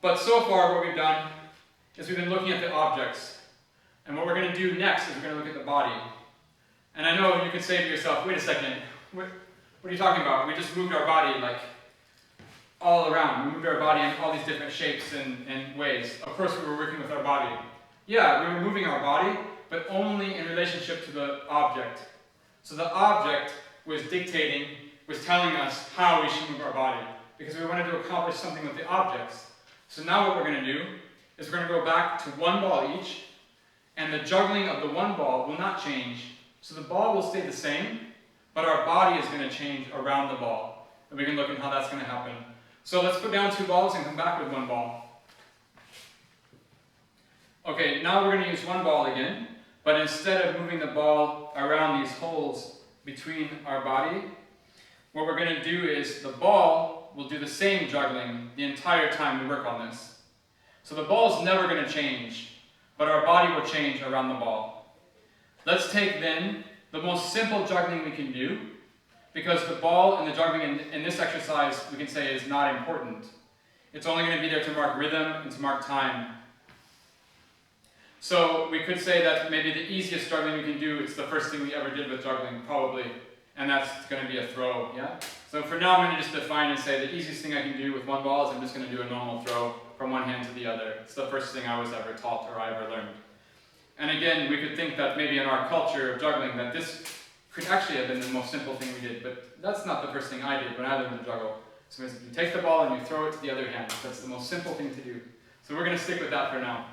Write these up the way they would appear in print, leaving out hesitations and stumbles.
But so far what we've done is we've been looking at the objects. And what we're going to do next is we're going to look at the body. And I know you could say to yourself, wait a second, what are you talking about? We just moved our body like all around. We moved our body in all these different shapes and ways. Of course we were working with our body. Yeah, we were moving our body, but only in relationship to the object. So the object was dictating, was telling us how we should move our body, because we wanted to accomplish something with the objects. So now what we're going to do is we're going to go back to one ball each, and the juggling of the one ball will not change. So the ball will stay the same, but our body is going to change around the ball. And we can look at how that's going to happen. So let's put down two balls and come back with one ball. Okay, now we're going to use one ball again, but instead of moving the ball around these holes between our body, what we're going to do is the ball will do the same juggling the entire time we work on this. So the ball is never going to change, but our body will change around the ball. Let's take then the most simple juggling we can do, because the ball and the juggling in this exercise we can say is not important. It's only going to be there to mark rhythm and to mark time. So we could say that maybe the easiest juggling we can do, it's the first thing we ever did with juggling, probably, and that's going to be a throw, yeah? So for now I'm going to just define and say the easiest thing I can do with one ball is I'm just going to do a normal throw from one hand to the other. It's the first thing I was ever taught or I ever learned. And again, we could think that maybe in our culture of juggling that this could actually have been the most simple thing we did, but that's not the first thing I did when I learned to juggle. So you take the ball and you throw it to the other hand. That's the most simple thing to do. So we're going to stick with that for now.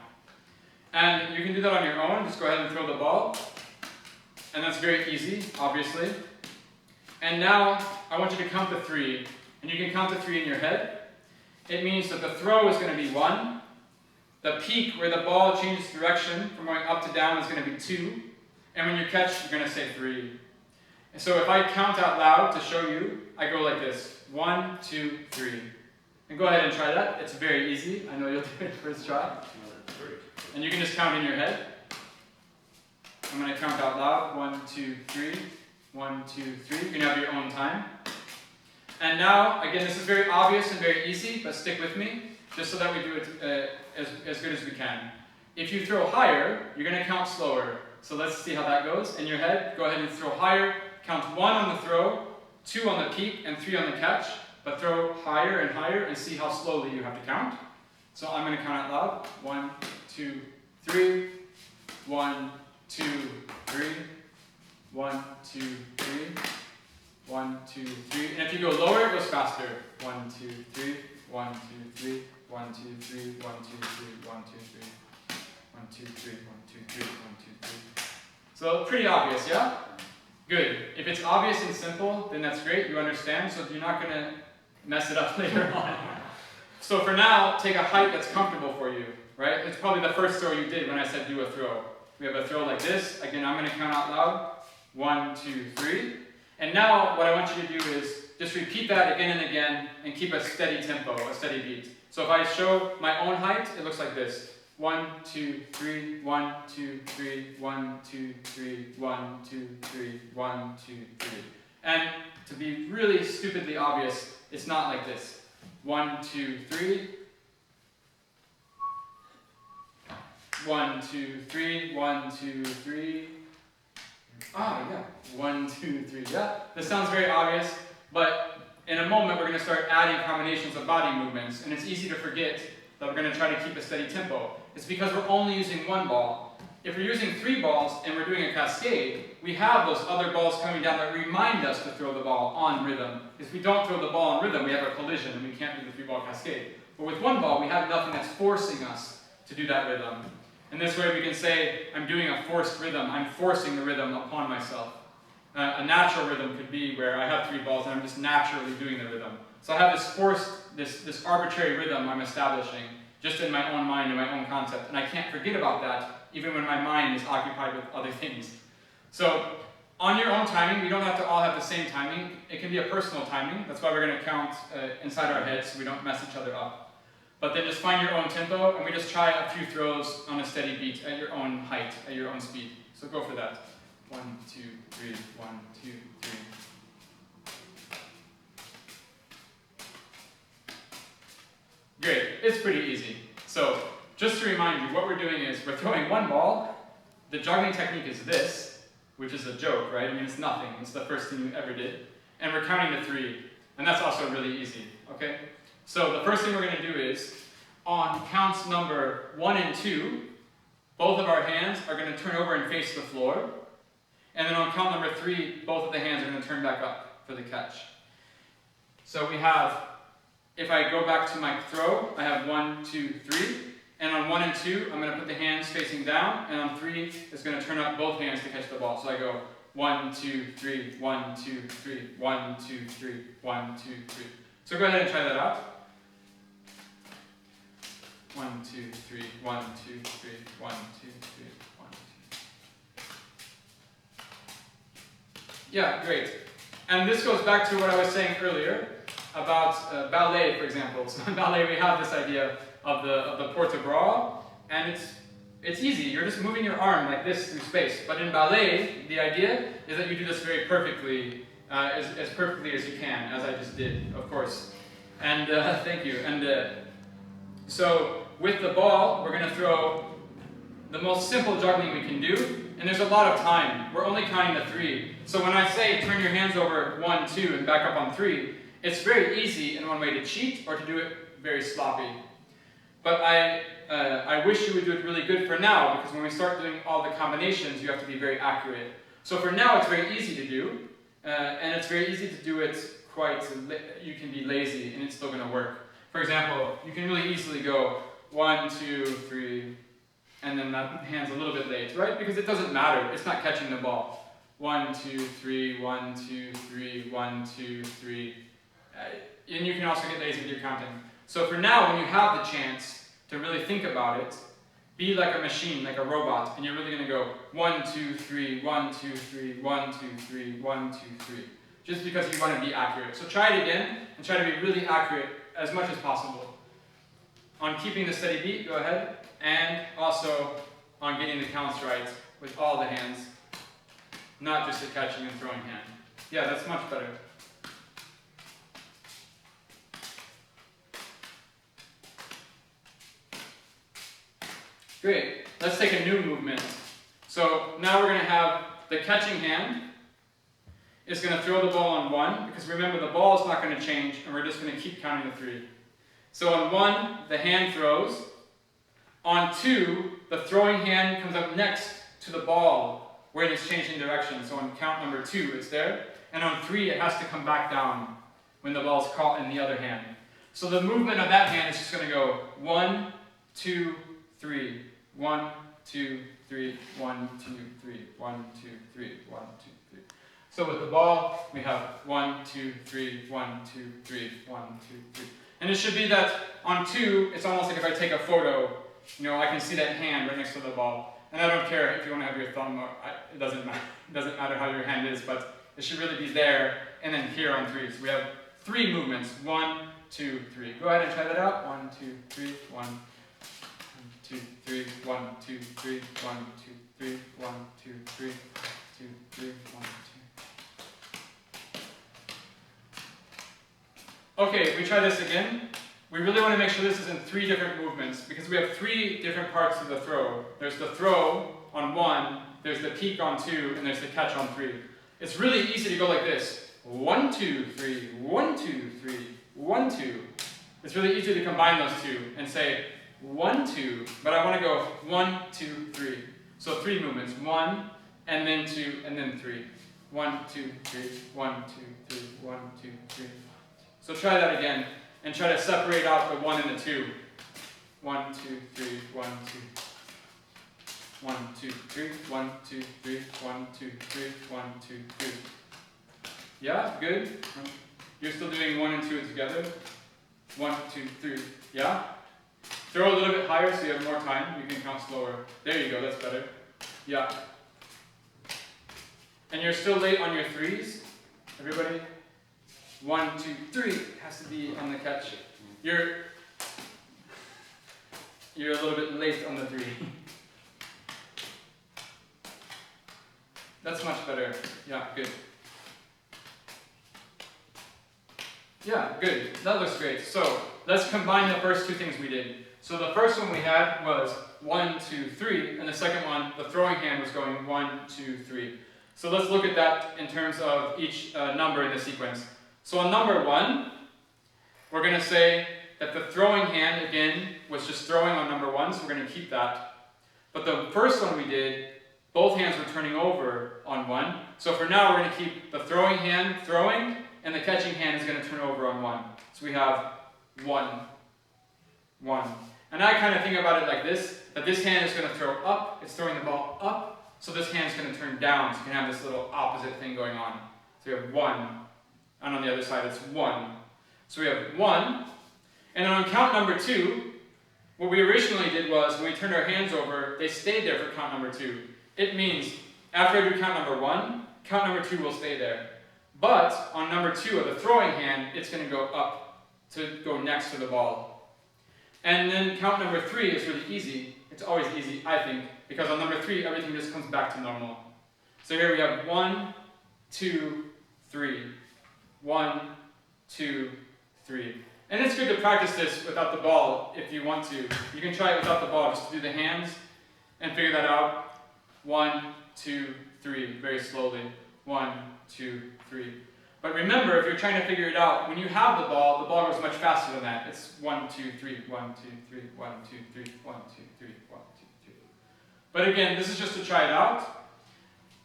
And you can do that on your own. Just go ahead and throw the ball. And that's very easy, obviously. And now I want you to count to 3. And you can count to 3 in your head. It means that the throw is going to be 1. The peak, where the ball changes direction from going up to down, is going to be 2. And when you catch, you're going to say 3. And so if I count out loud to show you, I go like this. 1, 2, 3. And go ahead and try that. It's very easy. I know you'll do it first try. And you can just count in your head. I'm going to count out loud. 1, 2, 3. 1, 2, 3. You can have your own time. And now, again, this is very obvious and very easy, but stick with me, just so that we do it as good as we can. If you throw higher, you're going to count slower. So let's see how that goes. In your head, go ahead and throw higher. Count 1 on the throw, 2 on the peak, and 3 on the catch. But throw higher and higher and see how slowly you have to count. So I'm going to count out loud. 1, 2, 3. 1, 2, 3. 1, 2, 3. 1, 2, 3. And if you go lower, it goes faster. 1, 2, 3. 1, 2, 3. 1, 2, 3. 1, 2, 3. 1, 2, 3. 1, 2, 3. 1, 2, 3. 1, 2, 3. So pretty obvious, yeah? Good. If it's obvious and simple, then that's great. You understand, so you're not going to mess it up later on. So for now, take a height that's comfortable for you, right? It's probably the first throw you did when I said do a throw. We have a throw like this. Again, I'm going to count out loud. 1, 2, 3. And now what I want you to do is just repeat that again and again and keep a steady tempo, a steady beat. So if I show my own height, it looks like this. 1, 2, 3, 1, 2, 3, 1, 2, 3, 1, 2, 3, 1, 2, 3. And to be really stupidly obvious, it's not like this. 1, 2, 3. 1, 2, 3, 1, 2, 3. Ah, yeah. 1, 2, 3. Yeah. This sounds very obvious, but in a moment we're going to start adding combinations of body movements, and it's easy to forget that we're going to try to keep a steady tempo. It's because we're only using one ball. If we're using 3 balls and we're doing a cascade, we have those other balls coming down that remind us to throw the ball on rhythm. If we don't throw the ball on rhythm, we have a collision and we can't do the 3-ball cascade. But with one ball, we have nothing that's forcing us to do that rhythm. And this way we can say, I'm doing a forced rhythm. I'm forcing the rhythm upon myself. A natural rhythm could be where I have 3 balls and I'm just naturally doing the rhythm. So I have this forced, this arbitrary rhythm I'm establishing just in my own mind and my own concept. And I can't forget about that even when my mind is occupied with other things. So on your own timing, we don't have to all have the same timing. It can be a personal timing. That's why we're going to count inside our heads so we don't mess each other up. But then just find your own tempo, and we just try a few throws on a steady beat at your own height, at your own speed. So go for that. 1, 2, 3, 1, 2, 3. Great. It's pretty easy. So just to remind you, what we're doing is we're throwing one ball. The juggling technique is this, which is a joke, right? I mean, it's nothing. It's the first thing you ever did. And we're counting to 3. And that's also really easy, okay? So the first thing we're going to do is, on counts number 1 and 2, both of our hands are going to turn over and face the floor. And then on count number 3, both of the hands are going to turn back up for the catch. So we have, if I go back to my throw, I have 1, 2, 3. And on 1 and 2, I'm going to put the hands facing down. And on 3, it's going to turn up both hands to catch the ball. So I go 1, 2, 3, 1, 2, 3, 1, 2, 3, 1, 2, 3. So go ahead and try that out. 1, 2, 3, 1, 2, 3, 1, 2, 3, 1, 2. Yeah, great. And this goes back to what I was saying earlier about ballet, for example. So in ballet, we have this idea of the port de bras, and it's easy. You're just moving your arm like this through space. But in ballet, the idea is that you do this very perfectly, as perfectly as you can, as I just did, of course. And thank you. And so with the ball, we're going to throw the most simple juggling we can do. And there's a lot of time. We're only counting to 3. So when I say turn your hands over 1, 2, and back up on 3, it's very easy in one way to cheat or to do it very sloppy. But I wish you would do it really good for now, because when we start doing all the combinations, you have to be very accurate. So for now, it's very easy to do, and it's very easy to do it you can be lazy, and it's still going to work. For example, you can really easily go 1, 2, 3, and then that hand's a little bit late, right? Because it doesn't matter. It's not catching the ball. 1, 2, 3, 1, 2, 3, 1, 2, 3. And you can also get lazy with your counting. So for now, when you have the chance to really think about it, be like a machine, like a robot, and you're really going to go 1, 2, 3, 1, 2, 3, 1, 2, 3, 1, 2, 3. Just because you want to be accurate. So try it again, and try to be really accurate as much as possible. On keeping the steady beat, go ahead. And also on getting the counts right with all the hands, not just the catching and throwing hand. Yeah, that's much better. Great. Let's take a new movement. So now we're going to have the catching hand is going to throw the ball on 1, because remember the ball is not going to change, and we're just going to keep counting to 3. So on 1, the hand throws. On 2, the throwing hand comes up next to the ball where it is changing direction. So on count number 2, it's there. And on 3, it has to come back down when the ball is caught in the other hand. So the movement of that hand is just going to go 1, 2, 3, 1, 2, 3, 1, 2, 3, 1, 2, 3, 1, 2, 3. So with the ball, we have 1, 2, 3, 1, 2, 3, 1, 2, 3. And it should be that on 2, it's almost like if I take a photo, you know, I can see that hand right next to the ball. And I don't care if you want to have your thumb, or it doesn't matter. It doesn't matter how your hand is, but it should really be there, and then here on 3. So we have 3 movements. 1, 2, 3. Go ahead and try that out. 1, 2, 3, 1, 2, 3, 1, 2, 3, 1, 2, 3, 1, 2, 3, 2, 3, 1, 2. Okay, if we try this again, we really want to make sure this is in 3 different movements, because we have 3 different parts of the throw. There's the throw on 1, there's the peek on 2, and there's the catch on 3. It's really easy to go like this. 1, 2, 3, 1, 2, 3, 1, 2. It's really easy to combine those 2 and say 1, 2, but I want to go 1, 2, 3. So 3 movements. 1, and then 2, and then 3. 1, 2, 3, 1, 2, 3, 1, 2, 3. So try that again, and try to separate out the 1 and the 2. 1, 2, 3, 1, 2. 1, 2, 3, 1, 2, 3, 1, 2, 3, 1, 2, 3. Yeah, good. You're still doing 1 and 2 together. 1, 2, 3. Yeah? Throw a little bit higher so you have more time. You can count slower. There you go, that's better. Yeah. And you're still late on your 3s, everybody? 1, 2, 3 has to be on the catch. You're a little bit late on the 3. That's much better. Yeah, good. Yeah, good. That looks great. So let's combine the first two things we did. So the first one we had was 1, 2, 3, and the second one, the throwing hand was going 1, 2, 3. So let's look at that in terms of each number in the sequence. So on number 1, we're going to say that the throwing hand, again, was just throwing on number 1, so we're going to keep that. But the first one we did, both hands were turning over on 1. So for now, we're going to keep the throwing hand throwing, and the catching hand is going to turn over on 1. So we have 1, 1. And I kind of think about it like this, that this hand is going to throw up, it's throwing the ball up, so this hand is going to turn down, so you can have this little opposite thing going on. So we have 1, and on the other side it's 1. So we have 1, and then on count number 2, what we originally did was, when we turned our hands over, they stayed there for count number 2. It means, after I do count number 1, count number 2 will stay there. But on number 2 of the throwing hand, it's going to go up to go next to the ball. And then count number 3 is really easy. It's always easy, I think, because on number 3, everything just comes back to normal. So here we have 1, 2, 3. 1, 2, 3. And it's good to practice this without the ball if you want to. You can try it without the ball, just do the hands and figure that out. 1, 2, 3, very slowly. 1, 2, 3. But remember, if you're trying to figure it out, when you have the ball goes much faster than that. It's 1, 2, 3, 1, 2, 3, 1, 2, 3, 1, 2, 3, 1, 2, 3. But again, this is just to try it out.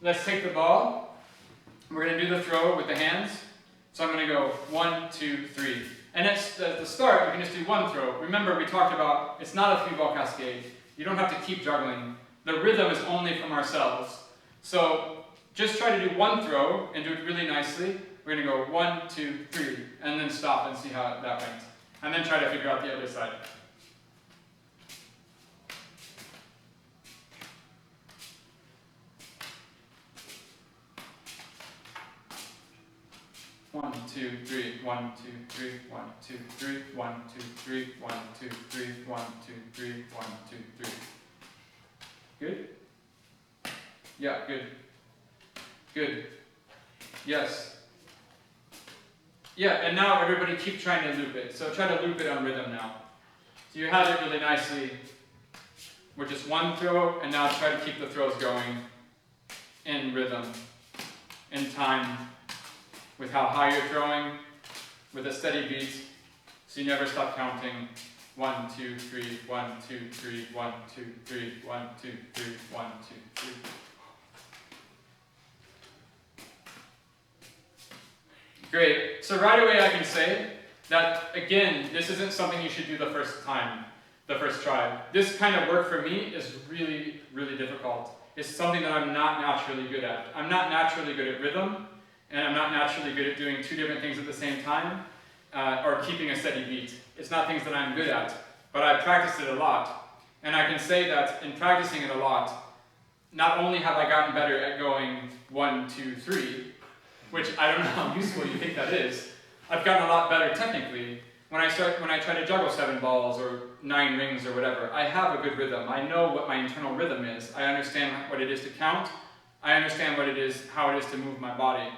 Let's take the ball. We're going to do the throw with the hands. So I'm going to go 1, 2, 3. And at the start, you can just do one throw. Remember, we talked about it's not a 3-ball cascade. You don't have to keep juggling. The rhythm is only from ourselves. So just try to do one throw and do it really nicely. We're going to go 1, 2, 3, and then stop and see how that went. And then try to figure out the other side. One, 2, 3, 1, 2, 3, 1, 2, 3, 1, 2, 3, 1, 2, 3, 1, 2, 3, 1, 2, 3. Good? Yeah, good. Good. Yes. Yeah, and now everybody keep trying to loop it. So try to loop it on rhythm now. So you have it really nicely with just one throw, and now try to keep the throws going in rhythm, in time, with how high you're throwing, with a steady beat, so you never stop counting. 1, 2, 3, 1, 2, 3, 1, 2, 3, 1, 2, 3, 1, 2, 3. Great. So right away I can say that, again, this isn't something you should do the first time, the first try. This kind of work for me is really, really difficult. It's something that I'm not naturally good at. I'm not naturally good at rhythm, and I'm not naturally good at doing two different things at the same time, or keeping a steady beat. It's not things that I'm good at, but I practiced it a lot. And I can say that in practicing it a lot, not only have I gotten better at going 1, 2, 3, which I don't know how useful you think that is, I've gotten a lot better technically. When I try to juggle 7 balls or 9 rings or whatever, I have a good rhythm. I know what my internal rhythm is. I understand what it is to count. I understand what it is, how it is to move my body.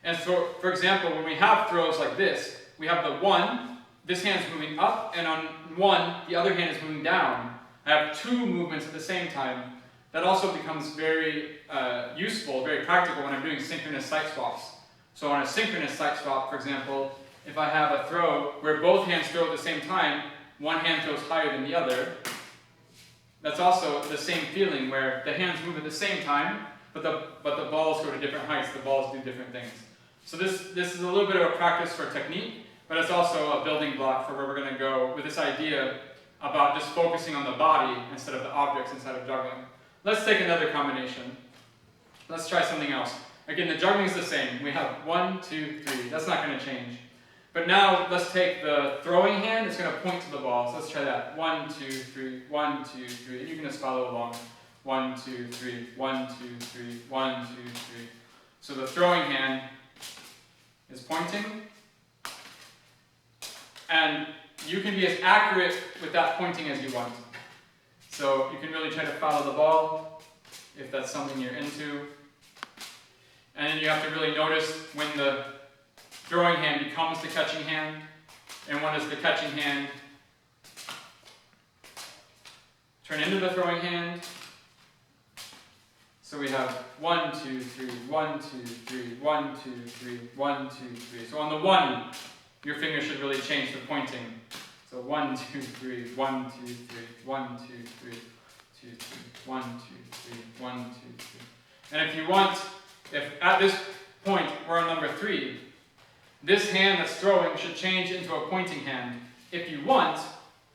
And so, for example, when we have throws like this, we have the 1, this hand's moving up, and on 1, the other hand is moving down. I have 2 movements at the same time. That also becomes very useful, very practical when I'm doing synchronous sight swaps. So on a synchronous sight swap, for example, if I have a throw where both hands throw at the same time, one hand throws higher than the other, that's also the same feeling where the hands move at the same time, but the balls go to different heights, the balls do different things. So this is a little bit of a practice for technique, but it's also a building block for where we're going to go with this idea about just focusing on the body instead of the objects inside of juggling. Let's take another combination. Let's try something else. Again, the juggling is the same. We have 1, 2, 3. That's not going to change. But now let's take the throwing hand. It's going to point to the ball. So let's try that. 1, 2, 3, 1, 2, 3. And you can just follow along. 1, 2, 3, 1, 2, 3, 1, 2, 3. So the throwing hand is pointing. And you can be as accurate with that pointing as you want. So you can really try to follow the ball if that's something you're into. And then you have to really notice when the throwing hand becomes the catching hand. and one is the catching hand. Turn into the throwing hand. So we have 1, 2, 3, 1, 2, 3, 1, 2, 3, 1, 2, 3. So on the 1, your finger should really change the pointing. So 1, 2, 3, 1, 2, 3, 1, 2, 3, 2, 3, 1, 2, 3, 1, 2, 3. And if you want, if at this point we're on number 3, this hand that's throwing should change into a pointing hand. If you want,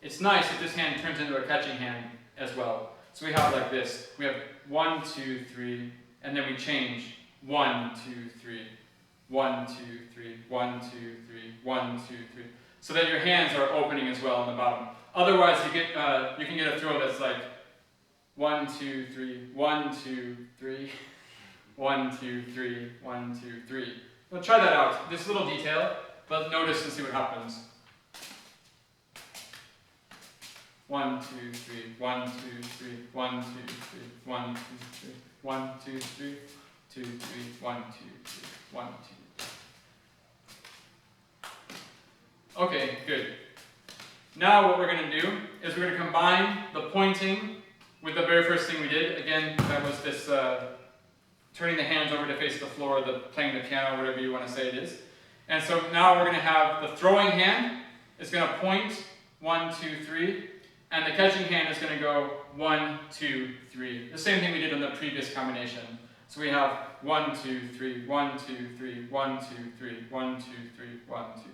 it's nice if this hand turns into a catching hand as well. So we have like this. We have 1, 2, 3, and then we change 1, 2, 3, 1, 2, 3, 1, 2, 3, 1, 2, 3. So that your hands are opening as well on the bottom. Otherwise, you can get a throw that's like 1, 2, 3, 1, 2, 3, 1, 2, 3, 1, 2, 3. Well, try that out. This little detail, but notice and see what happens. 1, 2, 3, 1, 2, 3, 1, 2, 3, 1, 2, 3, 1, 2, 3, 2, 3, 1, 2, 3, 1, 2. Okay, good. Now what we're going to do is we're going to combine the pointing with the very first thing we did. Again, that was this turning the hands over to face the floor, playing the piano, whatever you want to say it is. And so now we're going to have the throwing hand is going to point 1, 2, 3, and the catching hand is going to go 1, 2, 3. The same thing we did in the previous combination. So we have 1, 2, 3, 1, 2, 3, 1, 2, 3, 1, 2, 3, 1, 2, 3.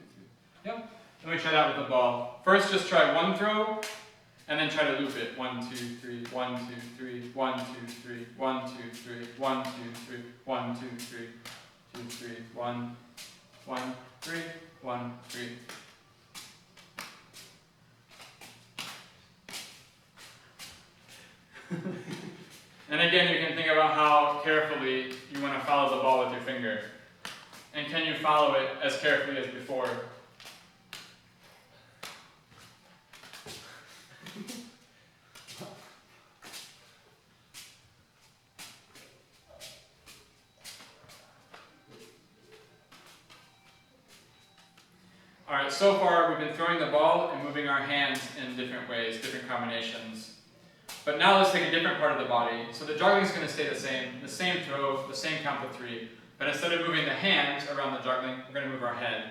Yep. Let me try that with the ball. First, just try one throw, and then try to loop it. 1, 2, 3, 1, 2, 3, 1, 2, 3, 1, 2, 3, 1, 2, 3, 1, 2, 3, 2, 3, 1, 1, 3, 1, 3. And again, you can think about how carefully you want to follow the ball with your finger. And can you follow it as carefully as before? Alright, so far we've been throwing the ball and moving our hands in different ways, different combinations. But now let's take a different part of the body. So the juggling is going to stay the same throw, the same count to 3. But instead of moving the hands around the juggling, we're going to move our head.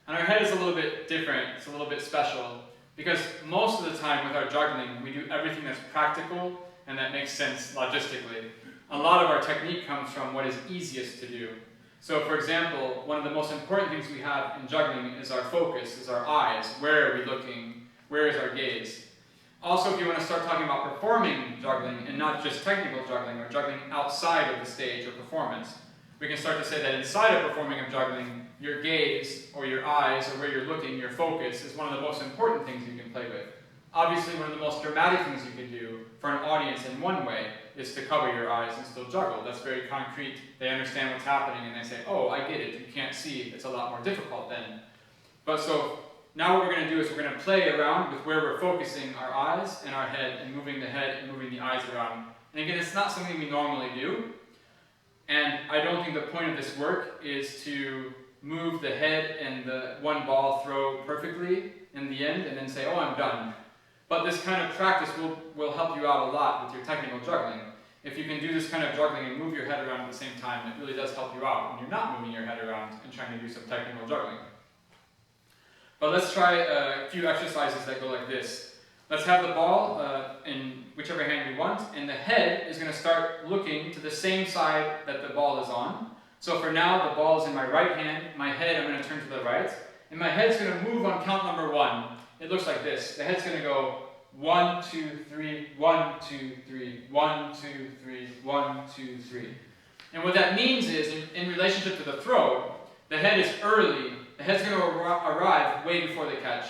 And our head is a little bit different, it's a little bit special, because most of the time with our juggling, we do everything that's practical and that makes sense logistically. A lot of our technique comes from what is easiest to do. So for example, one of the most important things we have in juggling is our focus, is our eyes. Where are we looking? Where is our gaze? Also, if you want to start talking about performing juggling and not just technical juggling or juggling outside of the stage or performance, we can start to say that inside of performing of juggling, your gaze or your eyes or where you're looking, your focus is one of the most important things you can play with. Obviously, one of the most dramatic things you can do for an audience in one way is to cover your eyes and still juggle. That's very concrete. They understand what's happening and they say, oh, I get it. You can't see. It's a lot more difficult then. But so now what we're going to do is we're going to play around with where we're focusing our eyes and our head and moving the head and moving the eyes around. And again, it's not something we normally do. And I don't think the point of this work is to move the head and the one ball throw perfectly in the end and then say, oh, I'm done. But this kind of practice will help you out a lot with your technical juggling. If you can do this kind of juggling and move your head around at the same time, it really does help you out when you're not moving your head around and trying to do some technical juggling. But let's try a few exercises that go like this. Let's have the ball in whichever hand you want, and the head is going to start looking to the same side that the ball is on. So for now, the ball is in my right hand, my head I'm going to turn to the right, and my head's going to move on count number 1. It looks like this. The head's going to go 1, 2, 3, 1, 2, 3, 1, 2, 3, 1, 2, 3. And what that means is, in relationship to the throw, the head is early. The head's going to arrive way before the catch.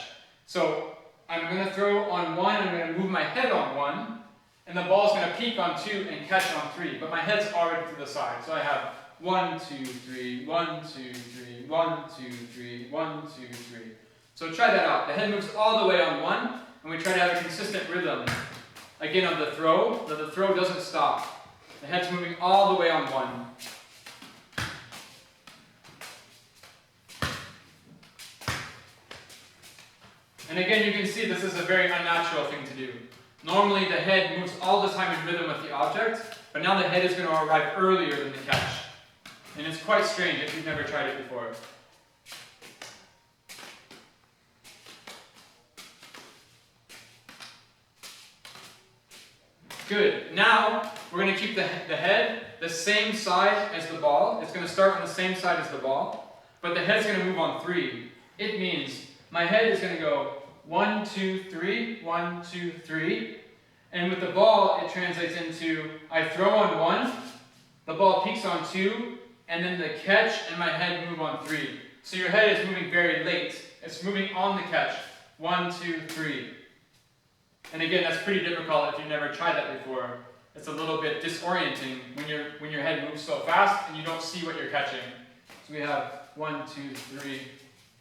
So I'm going to throw on 1, I'm going to move my head on 1, and the ball's going to peak on 2 and catch on 3. But my head's already to the side. So I have 1, 2, 3, 1, 2, 3, 1, 2, 3, 1, 2, 3. So try that out. The head moves all the way on 1, and we try to have a consistent rhythm. Again, of the throw, that the throw doesn't stop. The head's moving all the way on 1. And again, you can see this is a very unnatural thing to do. Normally the head moves all the time in rhythm with the object, but now the head is going to arrive earlier than the catch. And it's quite strange if you've never tried it before. Good. Now, we're going to keep the head the same side as the ball. It's going to start on the same side as the ball, but the head's going to move on 3. It means my head is going to go 1, 2, 3, 1, 2, 3. And with the ball, it translates into I throw on 1, the ball peaks on 2, and then the catch and my head move on 3. So your head is moving very late. It's moving on the catch. 1, 2, 3. And again, that's pretty difficult if you've never tried that before. It's a little bit disorienting when your head moves so fast and you don't see what you're catching. So we have 1, 2, 3,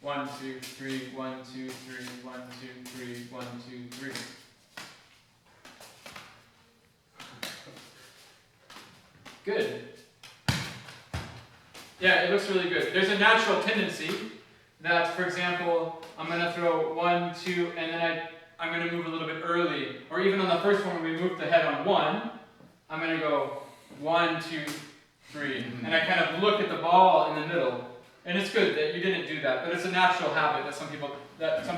1, 2, 3, 1, 2, 3, 1, 2, 3, 1, 2, 3. Good. Yeah, it looks really good. There's a natural tendency that, for example, I'm going to throw 1, 2, and then I'm going to move a little bit early. Or even on the first one, when we move the head on 1, I'm going to go 1, 2, 3. And I kind of look at the ball in the middle. And it's good that you didn't do that, but it's a natural habit that some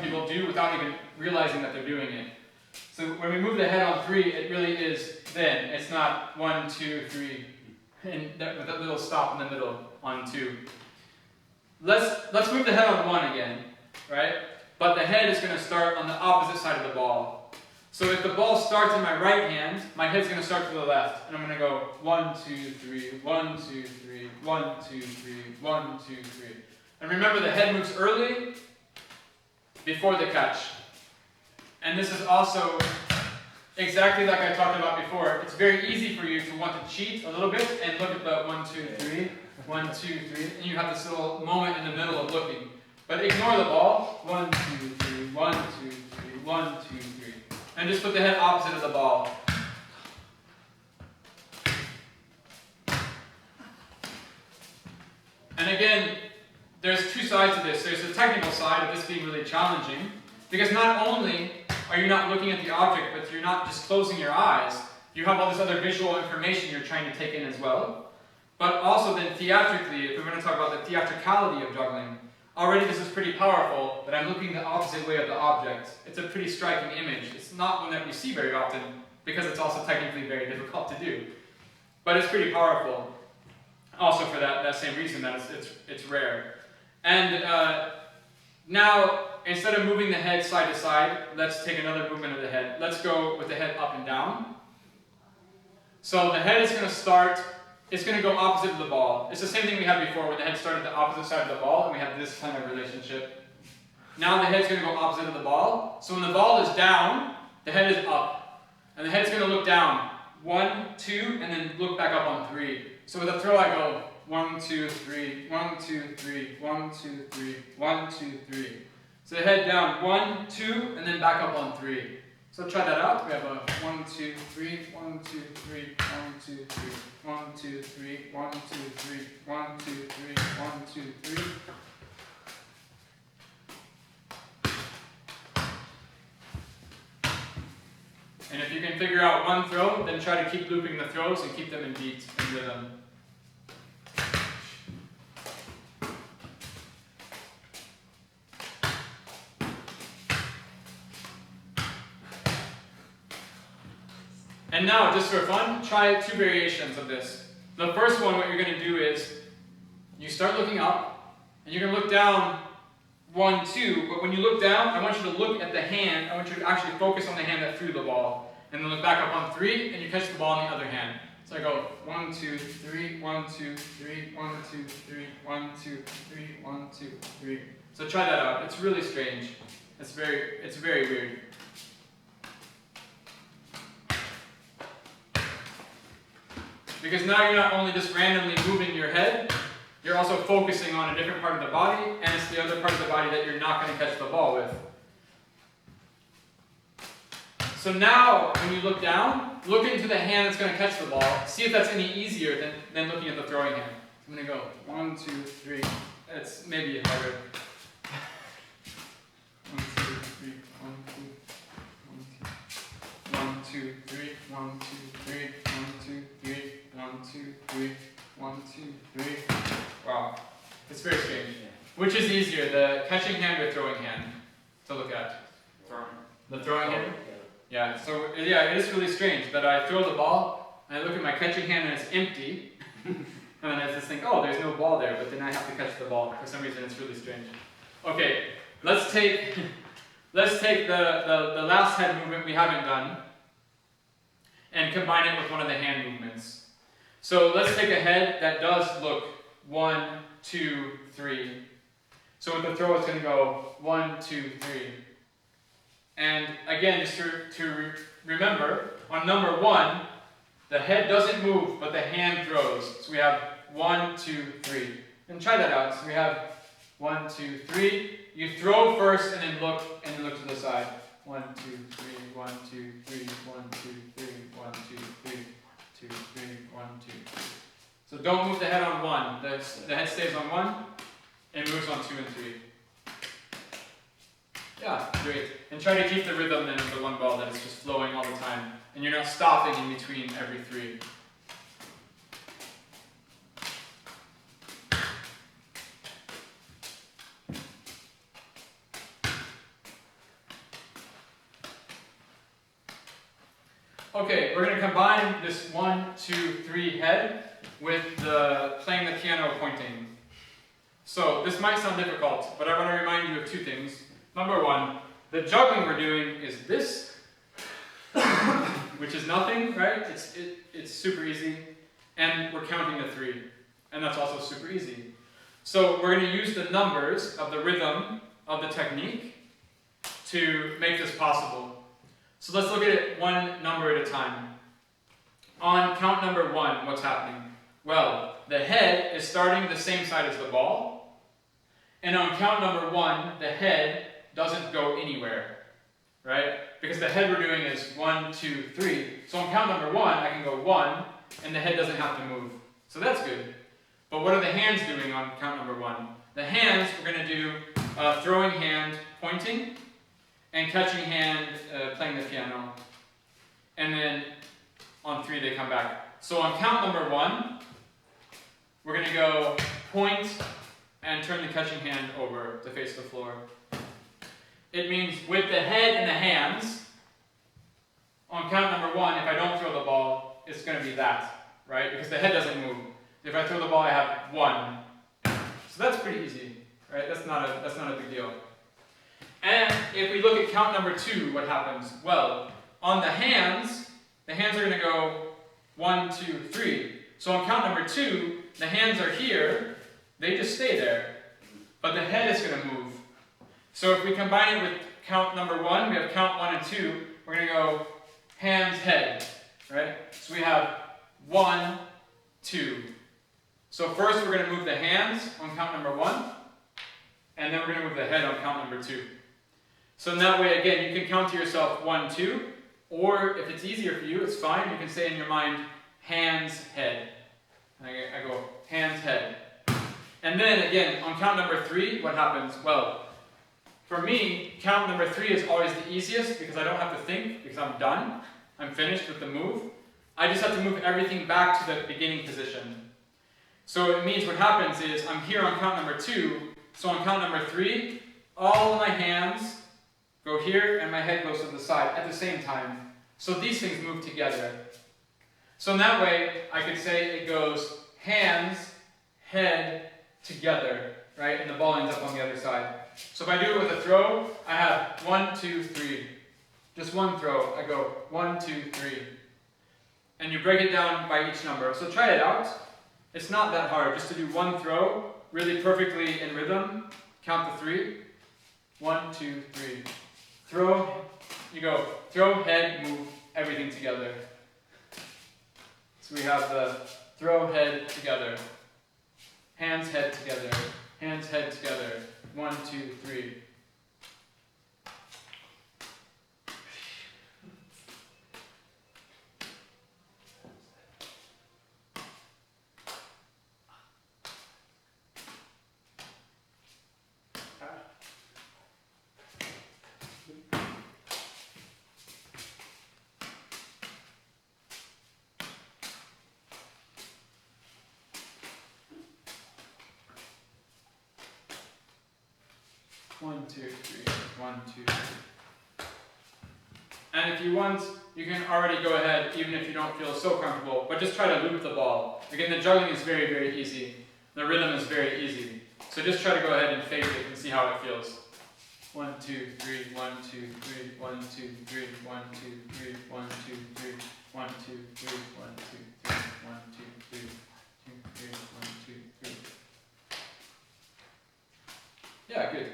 people do without even realizing that they're doing it. So when we move the head on 3, it really is then. It's not 1, 2, 3, and with that little stop in the middle on 2. Let's move the head on 1 again, right? But the head is going to start on the opposite side of the ball. So if the ball starts in my right hand, my head's going to start to the left, and I'm going to go 1, 2, 3, 1, 2, 3, 1, 2, 3, 1, 2, 3. And remember, the head moves early before the catch. And this is also exactly like I talked about before. It's very easy for you to want to cheat a little bit and look at the 1, 2, 3, 1, 2, 3, and you have this little moment in the middle of looking. But ignore the ball. 1, 2, 3, 1, 2, 3, 1, 2, 3. And just put the head opposite of the ball. And again, there's 2 sides to this. There's the technical side of this being really challenging, because not only are you not looking at the object, but you're not just closing your eyes. You have all this other visual information you're trying to take in as well. But also then theatrically, if we're going to talk about the theatricality of juggling, already this is pretty powerful, that I'm looking the opposite way of the object. It's a pretty striking image. It's not one that we see very often, because it's also technically very difficult to do. But it's pretty powerful. Also for that same reason that it's rare. And now, instead of moving the head side to side, let's take another movement of the head. Let's go with the head up and down. So the head is going to start, it's going to go opposite of the ball. It's the same thing we had before, where the head started the opposite side of the ball, and we have this kind of relationship. Now the head's going to go opposite of the ball. So when the ball is down, the head is up. And the head's going to look down. 1, 2, and then look back up on 3. So with a throw, I go 1, 2, 3, 1, 2, 3, 1, 2, 3, 1, 2, 3. So the head down, 1, 2, and then back up on 3. So try that out. We have a 1, 2, 3, 1, 2, 3, 1, 2, 3, 1, 2, 3, 1, 2, 3, 1, 2, 3, 1, 2, 3. And if you can figure out one throw, then try to keep looping the throws and keep them in beat and rhythm. And now, just for fun, try 2 variations of this. The first one, what you're going to do is, you start looking up, and you're going to look down 1, 2, but when you look down, I want you to look at the hand. I want you to actually focus on the hand that threw the ball. And then look back up on 3, and you catch the ball in the other hand. So I go 1, 2, 3, 1, 2, 3, 1, 2, 3, 1, 2, 3, 1, 2, 3. So try that out. It's really strange. It's very weird. Because now you're not only just randomly moving your head, you're also focusing on a different part of the body, and it's the other part of the body that you're not going to catch the ball with. So now, when you look down, look into the hand that's going to catch the ball. See if that's any easier than looking at the throwing hand. I'm going to go 1, 2, 3. It's maybe harder. 1, 2, 3. 2, 3, 1, 2, 3, 1, 2, 3, 1, 2, 3, 1, 2, 3. Wow, it's very strange. Which is easier, the catching hand or throwing hand to look at? The throwing hand? Yeah, so yeah, it is really strange that I throw the ball and I look at my catching hand and it's empty. And then I just think, oh, there's no ball there, but then I have to catch the ball. For some reason, it's really strange. Okay, let's take the last head movement we haven't done and combine it with one of the hand movements. So let's take a head that does look 1, 2, 3. So with the throw, it's going to go 1, 2, 3. And again, just to remember, on number 1, the head doesn't move, but the hand throws. So we have 1, 2, 3. And try that out. So we have 1, 2, 3. You throw first and then look to the side. 1, 2, 3, 1, 2, 3, 1, 2, 3, 1, 2, 3, 2, 3, 1, 2, 3. So don't move the head on 1. The head stays on 1 and moves on 2 and 3. Yeah, great. And try to keep the rhythm then of the one ball that is just flowing all the time. And you're not stopping in between every 3. Okay, we're going to combine this 1, 2, 3 head with the playing the piano pointing. So this might sound difficult, but I want to remind you of 2 things. Number 1, the juggling we're doing is this, which is nothing, right? It's super easy, and we're counting to 3, and that's also super easy. So we're going to use the numbers of the rhythm of the technique to make this possible. So let's look at it one number at a time. On count number 1, what's happening? Well, the head is starting the same side as the ball, and on count number 1, the head doesn't go anywhere, right? Because the head we're doing is 1, 2, 3. So on count number 1, I can go 1, and the head doesn't have to move. So that's good. But what are the hands doing on count number 1? The hands, we're going to do throwing hand pointing, and catching hand playing the piano. And then on 3 they come back. So on count number 1, we're going to go point and turn the catching hand over to face the floor. It means with the head and the hands, on count number 1, if I don't throw the ball, it's going to be that, right? Because the head doesn't move. If I throw the ball, I have 1. So that's pretty easy, right? That's not a big deal. And if we look at count number 2, what happens? Well, on the hands are going to go 1, 2, 3. So on count number 2, the hands are here, they just stay there. But the head is going to move. So if we combine it with count number 1, we have count 1 and 2, we're going to go hands, head, right? So we have 1, 2. So first we're going to move the hands on count number 1, and then we're going to move the head on count number 2. So in that way, again, you can count to yourself 1, 2, or if it's easier for you, it's fine. You can say in your mind, hands, head. And I go, hands, head. And then again, on count number 3, what happens? Well, for me, count number 3 is always the easiest because I don't have to think because I'm done. I'm finished with the move. I just have to move everything back to the beginning position. So it means what happens is I'm here on count number 2. So on count number 3, all of my hands go here and my head goes to the side at the same time. So these things move together. So in that way, I could say it goes hands, head, together, right? And the ball ends up on the other side. So if I do it with a throw, I have 1, 2, 3. Just one throw. I go 1, 2, 3. And you break it down by each number. So try it out. It's not that hard. Just to do one throw, really perfectly in rhythm. Count to 3. 1, 2, 3. Throw. You go throw, head, move, everything together. So we have the throw, head, together. Hands, head, together. Hands, head, together. 1, 2, 3. 1, 2, 3, 1, 2, 3. And if you want, you can already go ahead, even if you don't feel so comfortable, but just try to loop the ball. Again, the juggling is very, very easy. The rhythm is very easy. So just try to go ahead and face it and see how it feels. 1, 2, 3, 1, 2, 3, 1, 2, 3, 1, 2, 3, 1, 2, 3, 1, 2, 3, 1, 2, 3, 1, 2, 3, 2, 3, 1, 2, 3. Yeah, good.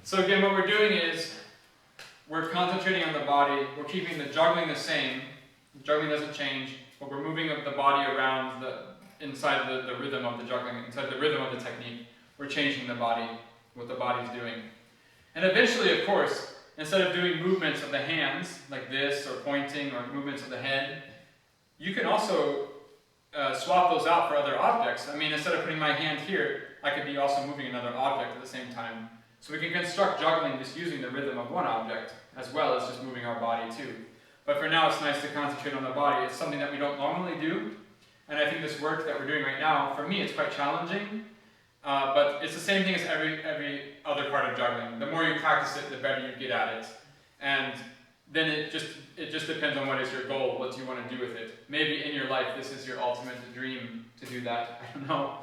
So again, what we're doing is we're concentrating on the body. We're keeping the juggling the same. The juggling doesn't change, but we're moving the body around inside the rhythm of the juggling, inside the rhythm of the technique. We're changing the body, what the body's doing. And eventually, of course, instead of doing movements of the hands, like this, or pointing, or movements of the head, you can also swap those out for other objects. I mean, instead of putting my hand here, I could be also moving another object at the same time. So we can construct juggling just using the rhythm of one object, as well as just moving our body too. But for now, it's nice to concentrate on the body. It's something that we don't normally do. And I think this work that we're doing right now, for me, it's quite challenging. But it's the same thing as every other part of juggling. The more you practice it, the better you get at it. And then it just depends on what is your goal, what do you want to do with it. Maybe in your life, this is your ultimate dream to do that. I don't know.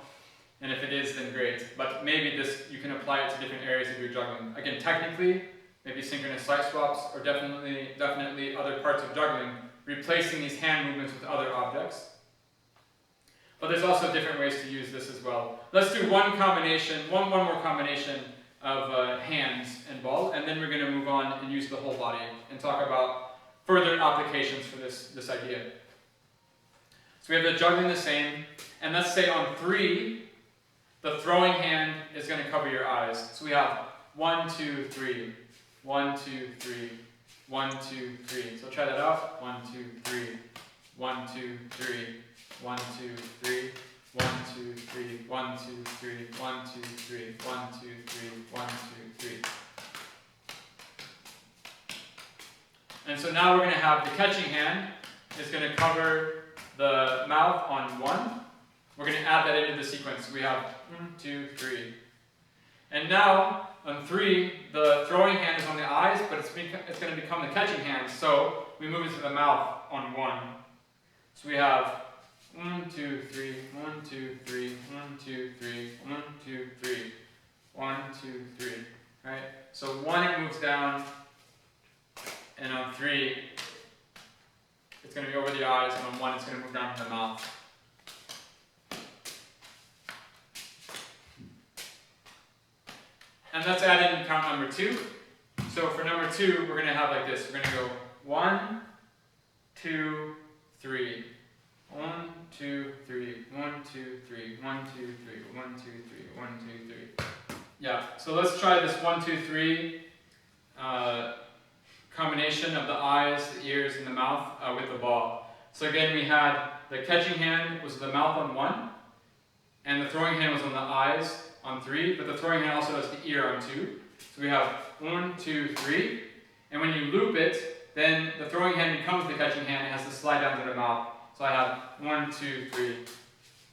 And if it is, then great. But maybe you can apply it to different areas of your juggling. Again, technically, maybe synchronous side swaps, or definitely other parts of juggling, replacing these hand movements with other objects. But there's also different ways to use this as well. Let's do one more combination of hands and ball, and then we're going to move on and use the whole body and talk about further applications for this idea. So we have the juggling the same, and let's say on 3, the throwing hand is going to cover your eyes. So we have 1, 2, 3, 1, 2, 3, 1, 2, 3. So try that out. 1, 2, 3, 1, 2, 3, 1, 2, 3, 1, 2, 3, 1, 2, 3, 1, 2, 3, 1, 2, 3, 1, 2, 3. And so now we're going to have the catching hand is going to cover the mouth on 1. We're going to add that into the sequence. We have 1, 2, 3. And now, on 3, the throwing hand is on the eyes, but it's going to become the catching hand. So we move it to the mouth on 1. So we have 1, 2, 3, 1, 2, 3, 1, 2, 3, 1, 2, 3, 1, 2, 3. Right? So 1 it moves down, and on 3 it's going to be over the eyes, and on 1 it's going to move down to the mouth. And let's add in count number 2. So for number 2, we're going to have like this. We're going to go 1, 2, 3. 1, 2, 3, 1, 2, 3, 1, 2, 3, 1, 2, 3, 1, 2, 3. Yeah, so let's try this 1, 2, 3 combination of the eyes, the ears, and the mouth with the ball. So again, we had the catching hand was the mouth on 1, and the throwing hand was on the eyes on 3, but the throwing hand also has the ear on 2. So we have 1, 2, 3, and when you loop it, then the throwing hand becomes the catching hand and has to slide down to the mouth. So I have 1, 2, 3,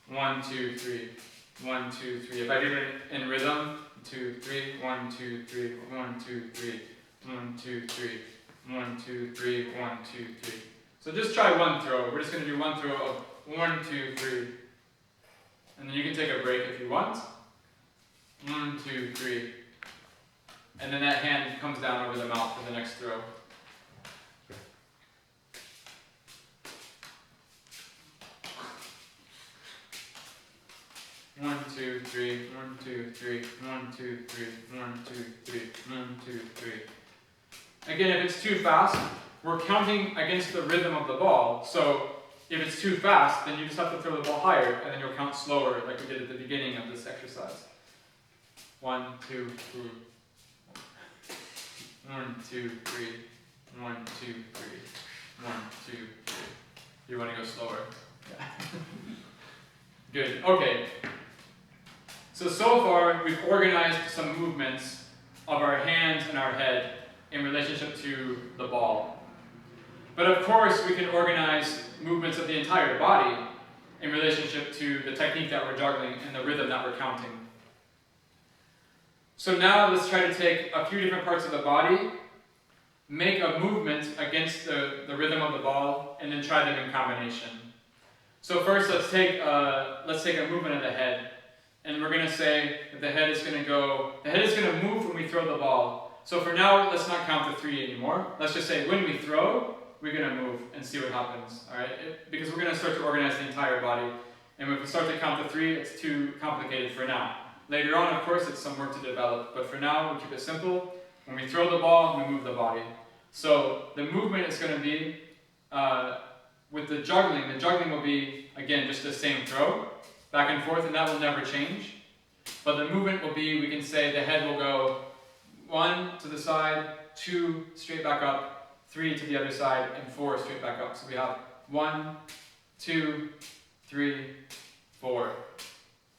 1, 2, 3, 1, 2, 3. If I do it in rhythm, 2, 3, 1, 2, 3, 1, 2, 3, 1, 2, 3, 1, 2, 3, 1, 2, 3. So just try one throw. We're just going to do one throw of 1, 2, 3. And then you can take a break if you want. 1, 2, 3. And then that hand comes down over the mouth for the next throw. One, 2, 3, 1, 2, 3, 1, 2, 3, 1, 2, 3, 1, 2, 3. Again, if it's too fast, we're counting against the rhythm of the ball. So if it's too fast, then you just have to throw the ball higher, and then you'll count slower like we did at the beginning of this exercise. 1, 2, 3. 1, 2, 3. 1, 2, 3. 1, 2, 3. You want to go slower? Yeah. Good. Okay. So far, we've organized some movements of our hands and our head in relationship to the ball. But of course, we can organize movements of the entire body in relationship to the technique that we're juggling and the rhythm that we're counting. So now let's try to take a few different parts of the body, make a movement against the rhythm of the ball, and then try them in combination. So first, let's take a movement of the head, and we're going to say that the head is going to move when we throw the ball. So for now, let's not count to 3 anymore. Let's just say when we throw, we're going to move and see what happens. All right? Because we're going to start to organize the entire body, and if we start to count to 3, it's too complicated for now. Later on, of course, it's some work to develop, but for now, we'll keep it simple. When we throw the ball, we move the body. So the movement is going to be, with the juggling will be, again, just the same throw, back and forth, and that will never change. But the movement will be, we can say the head will go 1 to the side, 2 straight back up, 3 to the other side, and 4 straight back up. So we have 1, 2, 3, 4,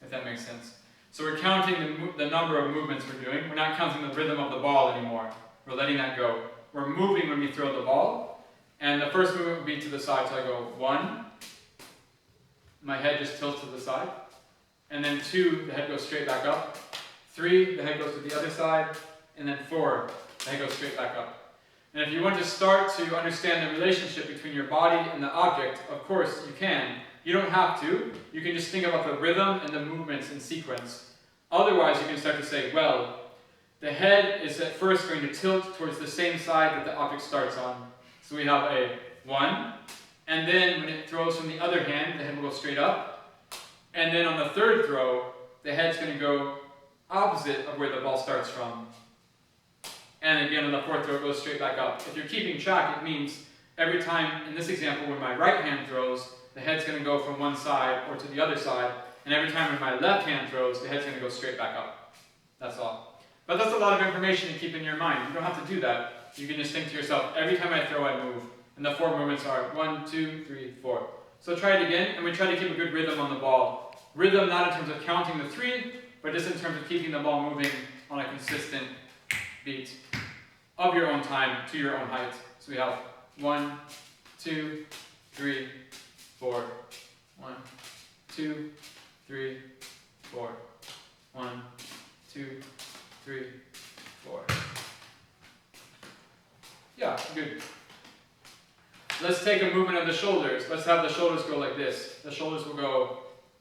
if that makes sense. So we're counting the number of movements we're doing. We're not counting the rhythm of the ball anymore. We're letting that go. We're moving when we throw the ball. And the first movement would be to the side. So I go 1. My head just tilts to the side. And then 2, the head goes straight back up. 3, the head goes to the other side. And then 4, the head goes straight back up. And if you want to start to understand the relationship between your body and the object, of course you can. You don't have to. You can just think about the rhythm and the movements in sequence. Otherwise, you can start to say, well, the head is at first going to tilt towards the same side that the object starts on. So we have a 1, and then when it throws from the other hand, the head will go straight up. And then on the third throw, the head's going to go opposite of where the ball starts from. And again, on the fourth throw, it goes straight back up. If you're keeping track, it means every time, in this example, when my right hand throws, the head's going to go from one side or to the other side, and every time when my left hand throws, the head's going to go straight back up. That's all. But that's a lot of information to keep in your mind. You don't have to do that. You can just think to yourself, every time I throw, I move. And the 4 movements are 1, 2, 3, 4. So try it again, and we try to keep a good rhythm on the ball. Rhythm not in terms of counting the 3, but just in terms of keeping the ball moving on a consistent beat of your own time to your own height. So we have 1, 2, 3, 4. 1, 2, 3, 4. 1, 2, 3, 4. Yeah, good. Let's take a movement of the shoulders. Let's have the shoulders go like this. The shoulders will go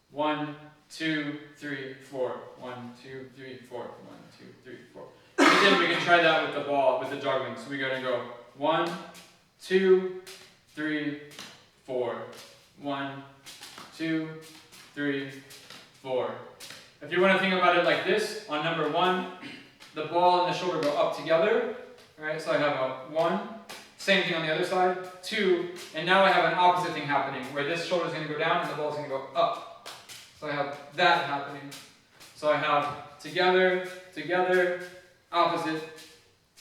1, 2, 3, 4. 1, 2, 3, 4. 1, 2, 3, 4. And again, we can try that with the ball, with the juggling. So we're going to go 1, 2, 3, 4. 1, 2, 3, 4. If you want to think about it like this, on number 1, the ball and the shoulder go up together. Alright, so I have a 1, same thing on the other side, 2, and now I have an opposite thing happening, where this shoulder is going to go down and the ball is going to go up. So I have that happening. So I have together, together, opposite,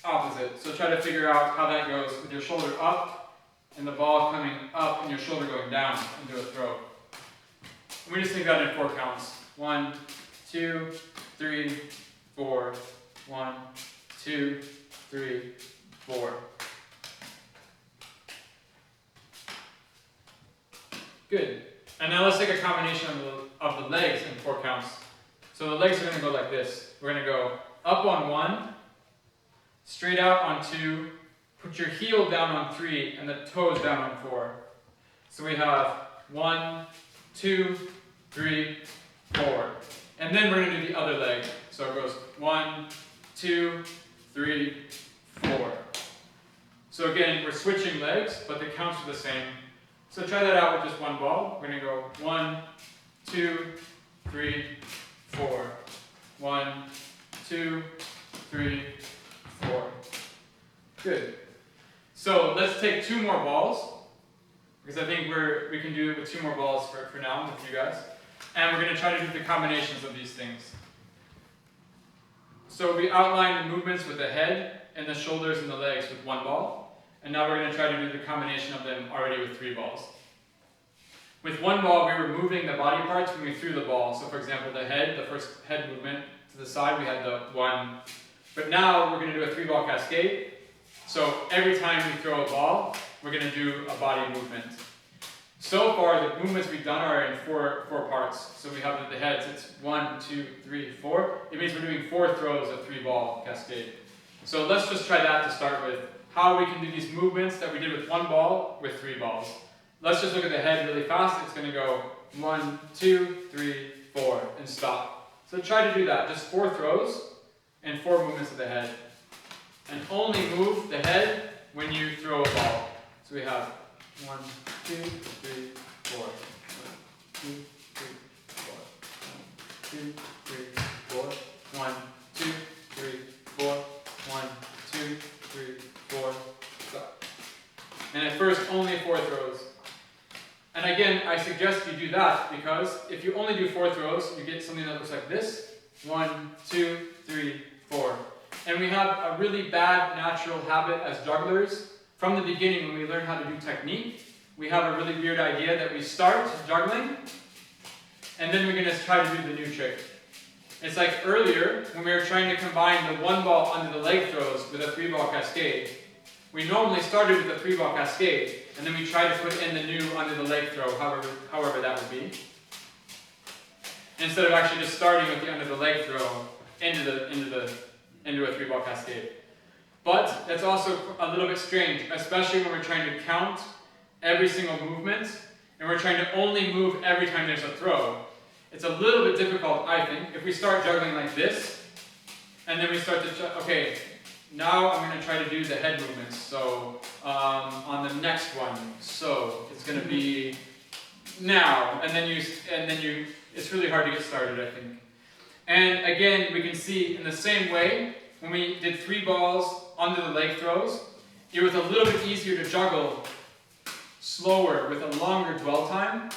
opposite. So try to figure out how that goes with your shoulder up and the ball coming up and your shoulder going down into a throw. And we just think that in 4 counts. 1, 2, 3, 4. 1, 2, 3, 4. Good. And now let's take a combination of the legs in 4 counts. So the legs are going to go like this. We're going to go up on 1, straight out on 2, put your heel down on 3, and the toes down on 4. So we have 1, 2, 3, 4. And then we're going to do the other leg. So it goes 1, 2, 3, 4. So again, we're switching legs, but the counts are the same. So try that out with just one ball. We're going to go 1, 2, 3, 4. 1, 2, 3, 4. Good. So let's take 2 more balls, because I think we can do it with 2 more balls for now with you guys. And we're going to try to do the combinations of these things. So we outlined the movements with the head and the shoulders and the legs with 1 ball. And now we're going to try to do the combination of them already with 3 balls. With 1 ball, we were moving the body parts when we threw the ball. So for example, the head, the first head movement to the side, we had the 1. But now we're going to do a 3-ball cascade. So every time we throw a ball, we're going to do a body movement. So far, the movements we've done are in four parts. So we have the heads, it's 1, 2, 3, 4. It means we're doing 4 throws of 3-ball cascade. So let's just try that to start with. How we can do these movements that we did with 1 ball with 3 balls. Let's just look at the head really fast. It's going to go 1, 2, 3, 4, and stop. So try to do that. Just 4 throws and 4 movements of the head. And only move the head when you throw a ball. So we have 1, 2, 3, 4. 1, 2, 3, 4. 1, 2, 3, 4. 1, 2, 3, 4. 1, 2, 3, 4. Stop. And at first, only 4 throws. And again, I suggest you do that because if you only do 4 throws, you get something that looks like this. 1, 2, 3, 4. And we have a really bad natural habit as jugglers. From the beginning, when we learn how to do technique, we have a really weird idea that we start juggling, and then we're going to try to do the new trick. It's like earlier, when we were trying to combine the 1 ball under the leg throws with a 3-ball cascade. We normally started with a 3-ball cascade, and then we tried to put in the new under the leg throw, however that would be. Instead of actually just starting with the under the leg throw into a 3-ball cascade. But that's also a little bit strange, especially when we're trying to count every single movement, and we're trying to only move every time there's a throw. It's a little bit difficult, I think, if we start juggling like this, and then we start to, okay, now I'm going to try to do the head movements. So on the next one, so it's going to be now, and then you, it's really hard to get started, I think. And again, we can see in the same way, when we did 3 balls under the leg throws, it was a little bit easier to juggle slower with a longer dwell time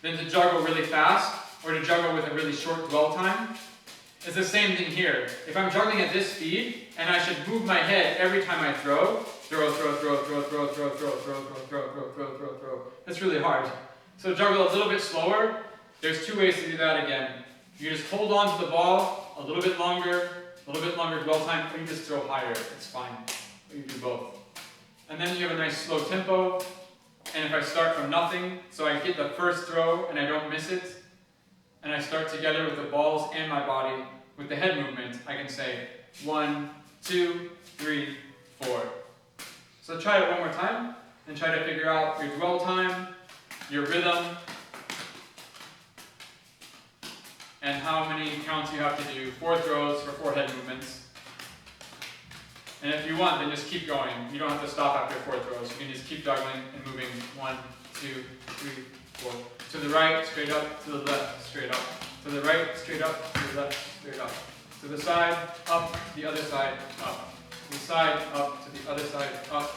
than to juggle really fast or to juggle with a really short dwell time. It's the same thing here. If I'm juggling at this speed and I should move my head every time I throw, that's really hard. So juggle a little bit slower. There's 2 ways to do that again. You just hold on to the ball a little bit longer dwell time, or you just throw higher, it's fine. Or you do both. And then you have a nice slow tempo, and if I start from nothing, so I get the first throw and I don't miss it, and I start together with the balls and my body, with the head movement, I can say 1, 2, 3, 4. So try it one more time, and try to figure out your dwell time, your rhythm, and how many counts you have to do. 4 throws for 4 head movements. And if you want, then just keep going. You don't have to stop after 4 throws. You can just keep juggling and moving 1, 2, 3, 4. To the right, straight up, to the left, straight up. To the right, straight up, to the left, straight up. To the side, up, the other side, up. To the side, up, to the other side, up.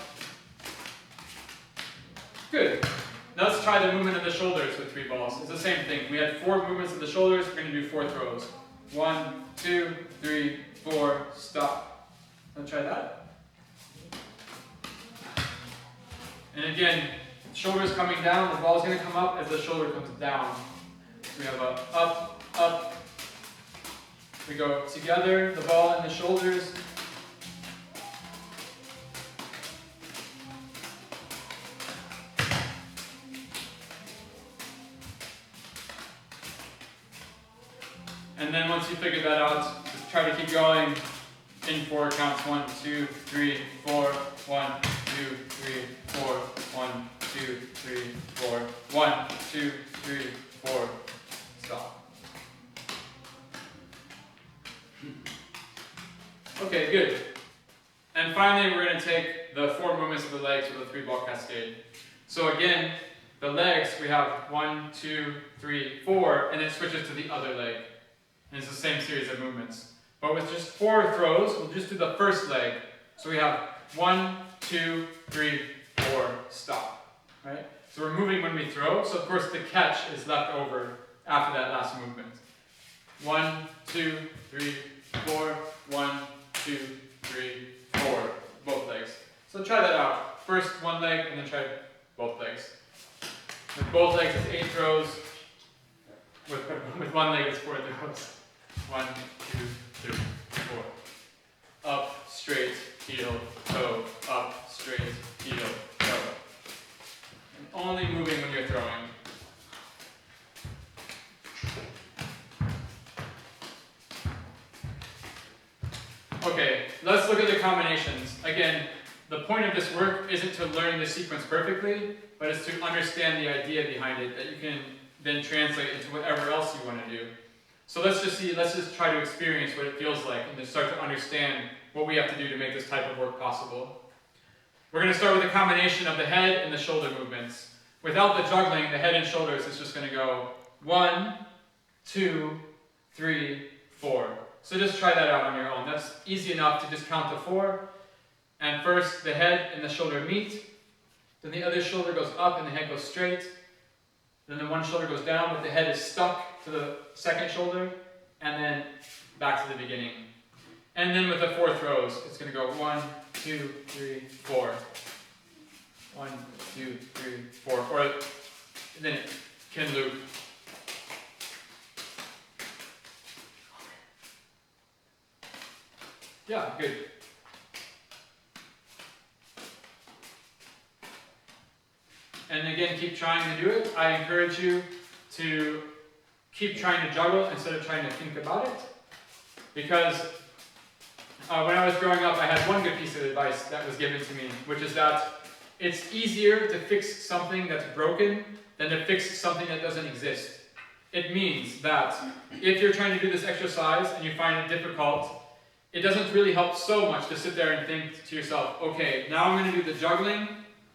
Good. Now let's try the movement of the shoulders with 3 balls. It's the same thing. We had 4 movements of the shoulders. We're going to do 4 throws. 1, 2, 3, 4, stop. Let's try that. And again, shoulders coming down. The ball's going to come up as the shoulder comes down. So we have a up, up. We go together, the ball and the shoulders. And then once you figure that out, just try to keep going in 4 counts. 1, 2, 3, 4. 1, 2, 3, 4. 1, 2, 3, 4. 1, 2, 3, 4. Stop. Okay, good. And finally, we're going to take the 4 movements of the legs with a 3-ball cascade. So again, the legs, we have 1, 2, 3, 4, and it switches to the other leg. And it's the same series of movements. But with just 4 throws, we'll just do the first leg. So we have 1, 2, 3, 4, stop. Right? So we're moving when we throw, so of course the catch is left over after that last movement. 1, 2, 3, 4, 1, 2, 3, 4, both legs. So try that out. First 1 leg and then try both legs. With both legs it's 8 throws. With 1 leg it's 4 throws. 1, 2, 3, 4. Up, straight, heel, toe. Up, straight, heel, toe. Okay, let's look at the combinations. Again, the point of this work isn't to learn the sequence perfectly, but it's to understand the idea behind it that you can then translate into whatever else you want to do. So let's just try to experience what it feels like and to start to understand what we have to do to make this type of work possible. We're going to start with a combination of the head and the shoulder movements. Without the juggling, the head and shoulders is just going to go 1, 2, 3, 4. So just try that out on your own. That's easy enough to just count to 4. And first, the head and the shoulder meet. Then the other shoulder goes up and the head goes straight. Then the one shoulder goes down, but the head is stuck to the second shoulder. And then back to the beginning. And then with the 4 throws, it's going to go 1, 2, 3, 4. 1, 2, 3, 4. Or then it can loop. Yeah, good. And again, keep trying to do it. I encourage you to keep trying to juggle instead of trying to think about it. Because when I was growing up, I had one good piece of advice that was given to me, which is that it's easier to fix something that's broken than to fix something that doesn't exist. It means that if you're trying to do this exercise and you find it difficult, it doesn't really help so much to sit there and think to yourself, okay, now I'm going to do the juggling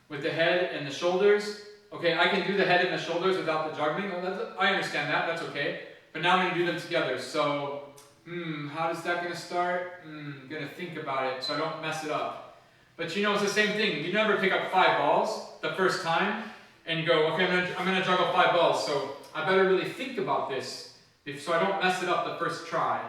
with the head and the shoulders. Okay, I can do the head and the shoulders without the juggling. I understand that, that's okay. But now I'm going to do them together. So, how is that going to start? I'm going to think about it so I don't mess it up. But you know, it's the same thing. You never pick up 5 balls the first time and go, okay, I'm going to juggle 5 balls, so I better really think about this so I don't mess it up the first try.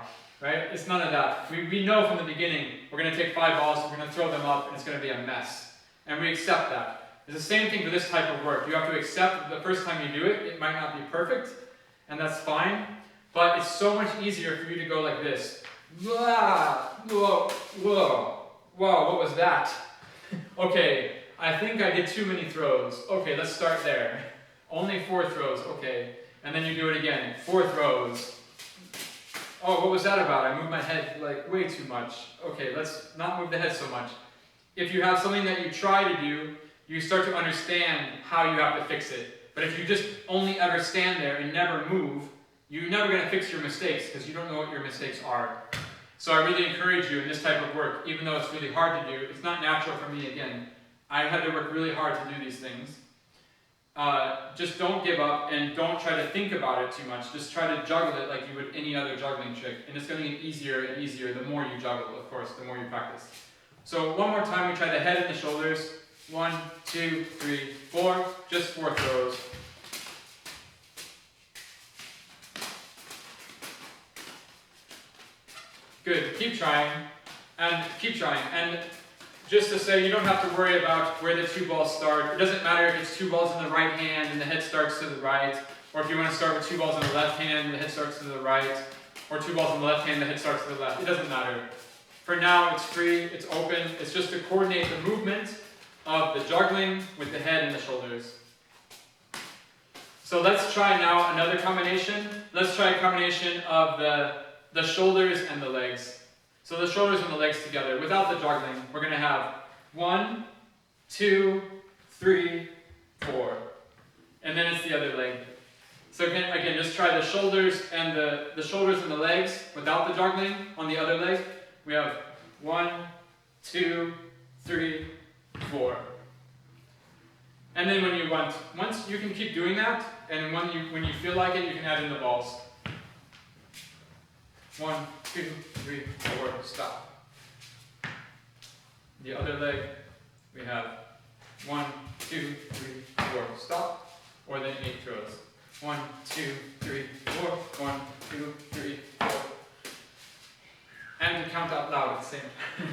Right? It's none of that. We know from the beginning we're going to take 5 balls, we're going to throw them up, and it's going to be a mess. And we accept that. It's the same thing for this type of work. You have to accept that the first time you do it, it might not be perfect, and that's fine. But it's so much easier for you to go like this. Whoa, whoa, whoa, whoa, what was that? Okay, I think I did too many throws. Okay, let's start there. Only 4 throws, okay. And then you do it again. 4 throws. Oh, what was that about? I moved my head like way too much. Okay, let's not move the head so much. If you have something that you try to do, you start to understand how you have to fix it. But if you just only ever stand there and never move, you're never going to fix your mistakes because you don't know what your mistakes are. So I really encourage you in this type of work, even though it's really hard to do, it's not natural for me again. I had to work really hard to do these things. Just don't give up and don't try to think about it too much. Just try to juggle it like you would any other juggling trick. And it's going to get easier and easier the more you juggle, of course, the more you practice. So one more time, we try the head and the shoulders. 1, 2, 3, 4. Just 4 throws. Good. Keep trying. And keep trying. And just to say, you don't have to worry about where the 2 balls start. It doesn't matter if it's 2 balls in the right hand and the head starts to the right, or if you want to start with 2 balls in the left hand and the head starts to the right, or 2 balls in the left hand and the head starts to the left. It doesn't matter. For now, it's free, it's open. It's just to coordinate the movement of the juggling with the head and the shoulders. So let's try now another combination. Let's try a combination of the shoulders and the legs. So the shoulders and the legs together. Without the juggling, we're going to have 1, 2, 3, 4. And then it's the other leg. So again, just try the shoulders and the shoulders and the legs without the juggling on the other leg. We have 1, 2, 3, 4. And then when you want, once you can keep doing that, and when you feel like it, you can add in the balls. 1, 2, 3, 4, stop. The other leg, we have 1, 2, 3, 4, stop. Or then 8 throws. 1, 2, 3, 4, 1, 2, 3, 4. And to count out loud at the same time.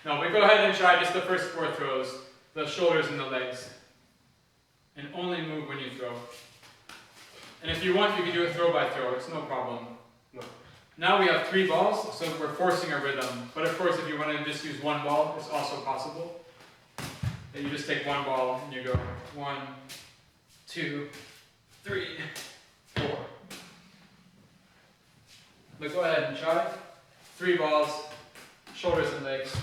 No, but go ahead and try just the first 4 throws, the shoulders and the legs. And only move when you throw. And if you want, you can do a throw by throw, it's no problem. No. Now we have 3 balls, so we're forcing a rhythm. But of course, if you want to just use 1 ball, it's also possible. And you just take 1 ball and you go 1, 2, 3, 4. But go ahead and try. 3 balls, shoulders and legs.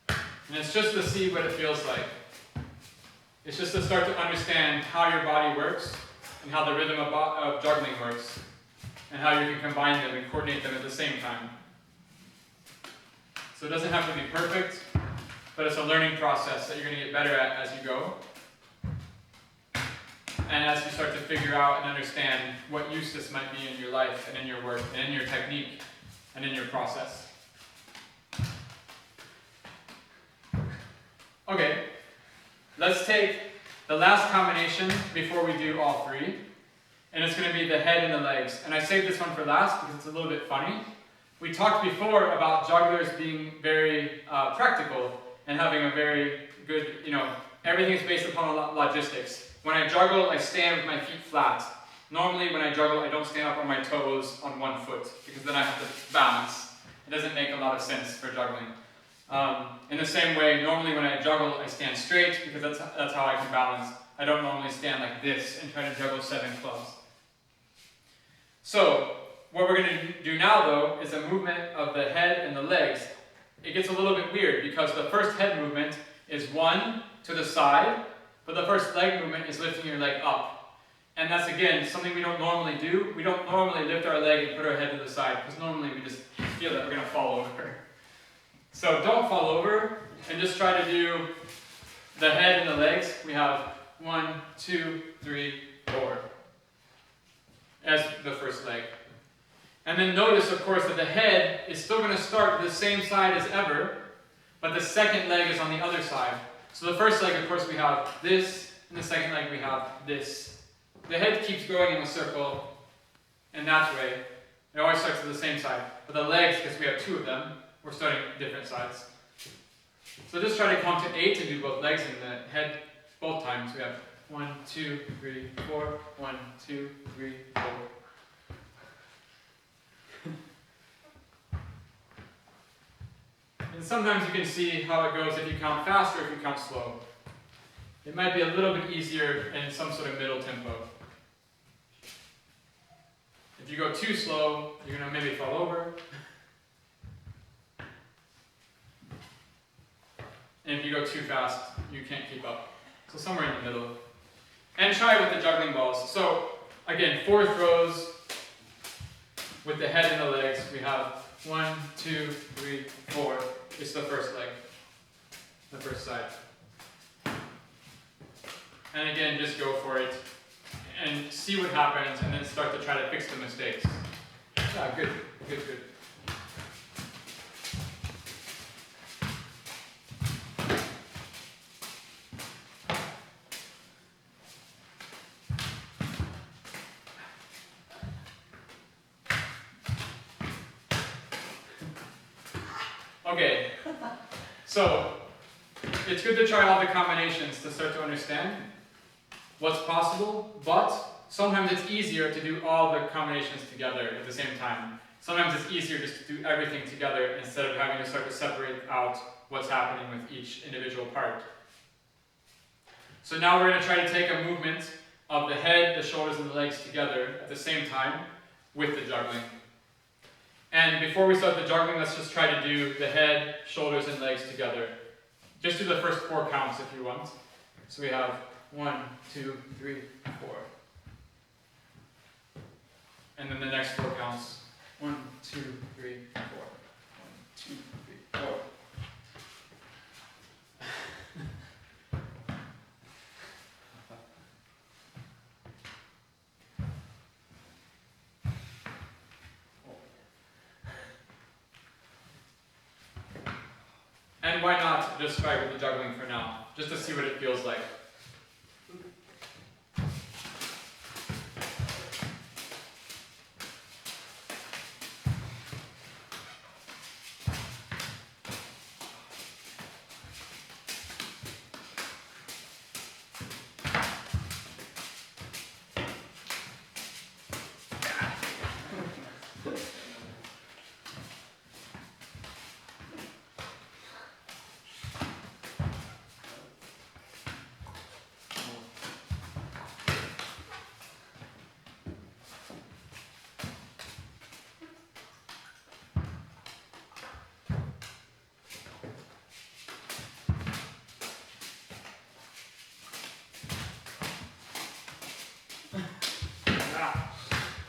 And it's just to see what it feels like. It's just to start to understand how your body works and how the rhythm of juggling works and how you can combine them and coordinate them at the same time. So it doesn't have to be perfect, but it's a learning process that you're going to get better at as you go. And as you start to figure out and understand what use this might be in your life and in your work and in your technique and in your process. Okay, let's take the last combination before we do all three. And it's going to be the head and the legs. And I saved this one for last because it's a little bit funny. We talked before about jugglers being very practical and having a very good, everything's based upon logistics. When I juggle, I stand with my feet flat. Normally when I juggle, I don't stand up on my toes on one foot because then I have to balance. It doesn't make a lot of sense for juggling. In the same way, normally when I juggle, I stand straight because that's how I can balance. I don't normally stand like this and try to juggle 7 clubs. So, what we're going to do now though is a movement of the head and the legs. It gets a little bit weird because the first head movement is 1 to the side, but the first leg movement is lifting your leg up. And that's again something we don't normally do. We don't normally lift our leg and put our head to the side because normally we just feel that we're going to fall over. So don't fall over and just try to do the head and the legs. We have 1, 2, 3, 4 as the first leg. And then notice, of course, that the head is still going to start the same side as ever, but the second leg is on the other side. So the first leg, of course, we have this, and the second leg we have this. The head keeps going in a circle, in that way. It always starts to the same side. But the legs, because we have 2 of them, we're starting different sides. So just try to count to 8 and do both legs and the head both times. We have 1, 2, 3, 4, 1, 2, 3, 4. And sometimes you can see how it goes if you count fast or if you count slow. It might be a little bit easier in some sort of middle tempo. If you go too slow, you're going to maybe fall over. And if you go too fast, you can't keep up. So somewhere in the middle. And try with the juggling balls. So again, 4 throws with the head and the legs. We have 1, 2, 3, 4. It's the first leg, the first side. And again, just go for it and see what happens and then start to try to fix the mistakes. Yeah, good, good, good. Okay, so it's good to try all the combinations to start to understand what's possible, but sometimes it's easier to do all the combinations together at the same time. Sometimes it's easier just to do everything together instead of having to start to separate out what's happening with each individual part. So now we're going to try to take a movement of the head, the shoulders, and the legs together at the same time with the juggling. And before we start the juggling, let's just try to do the head, shoulders, and legs together. Just do the first 4 counts if you want. So we have 1, 2, 3, 4. And then the next 4 counts. 1, 2, 3, 4. 1, 2, 3, 4. And why not just try with the juggling for now, just to see what it feels like.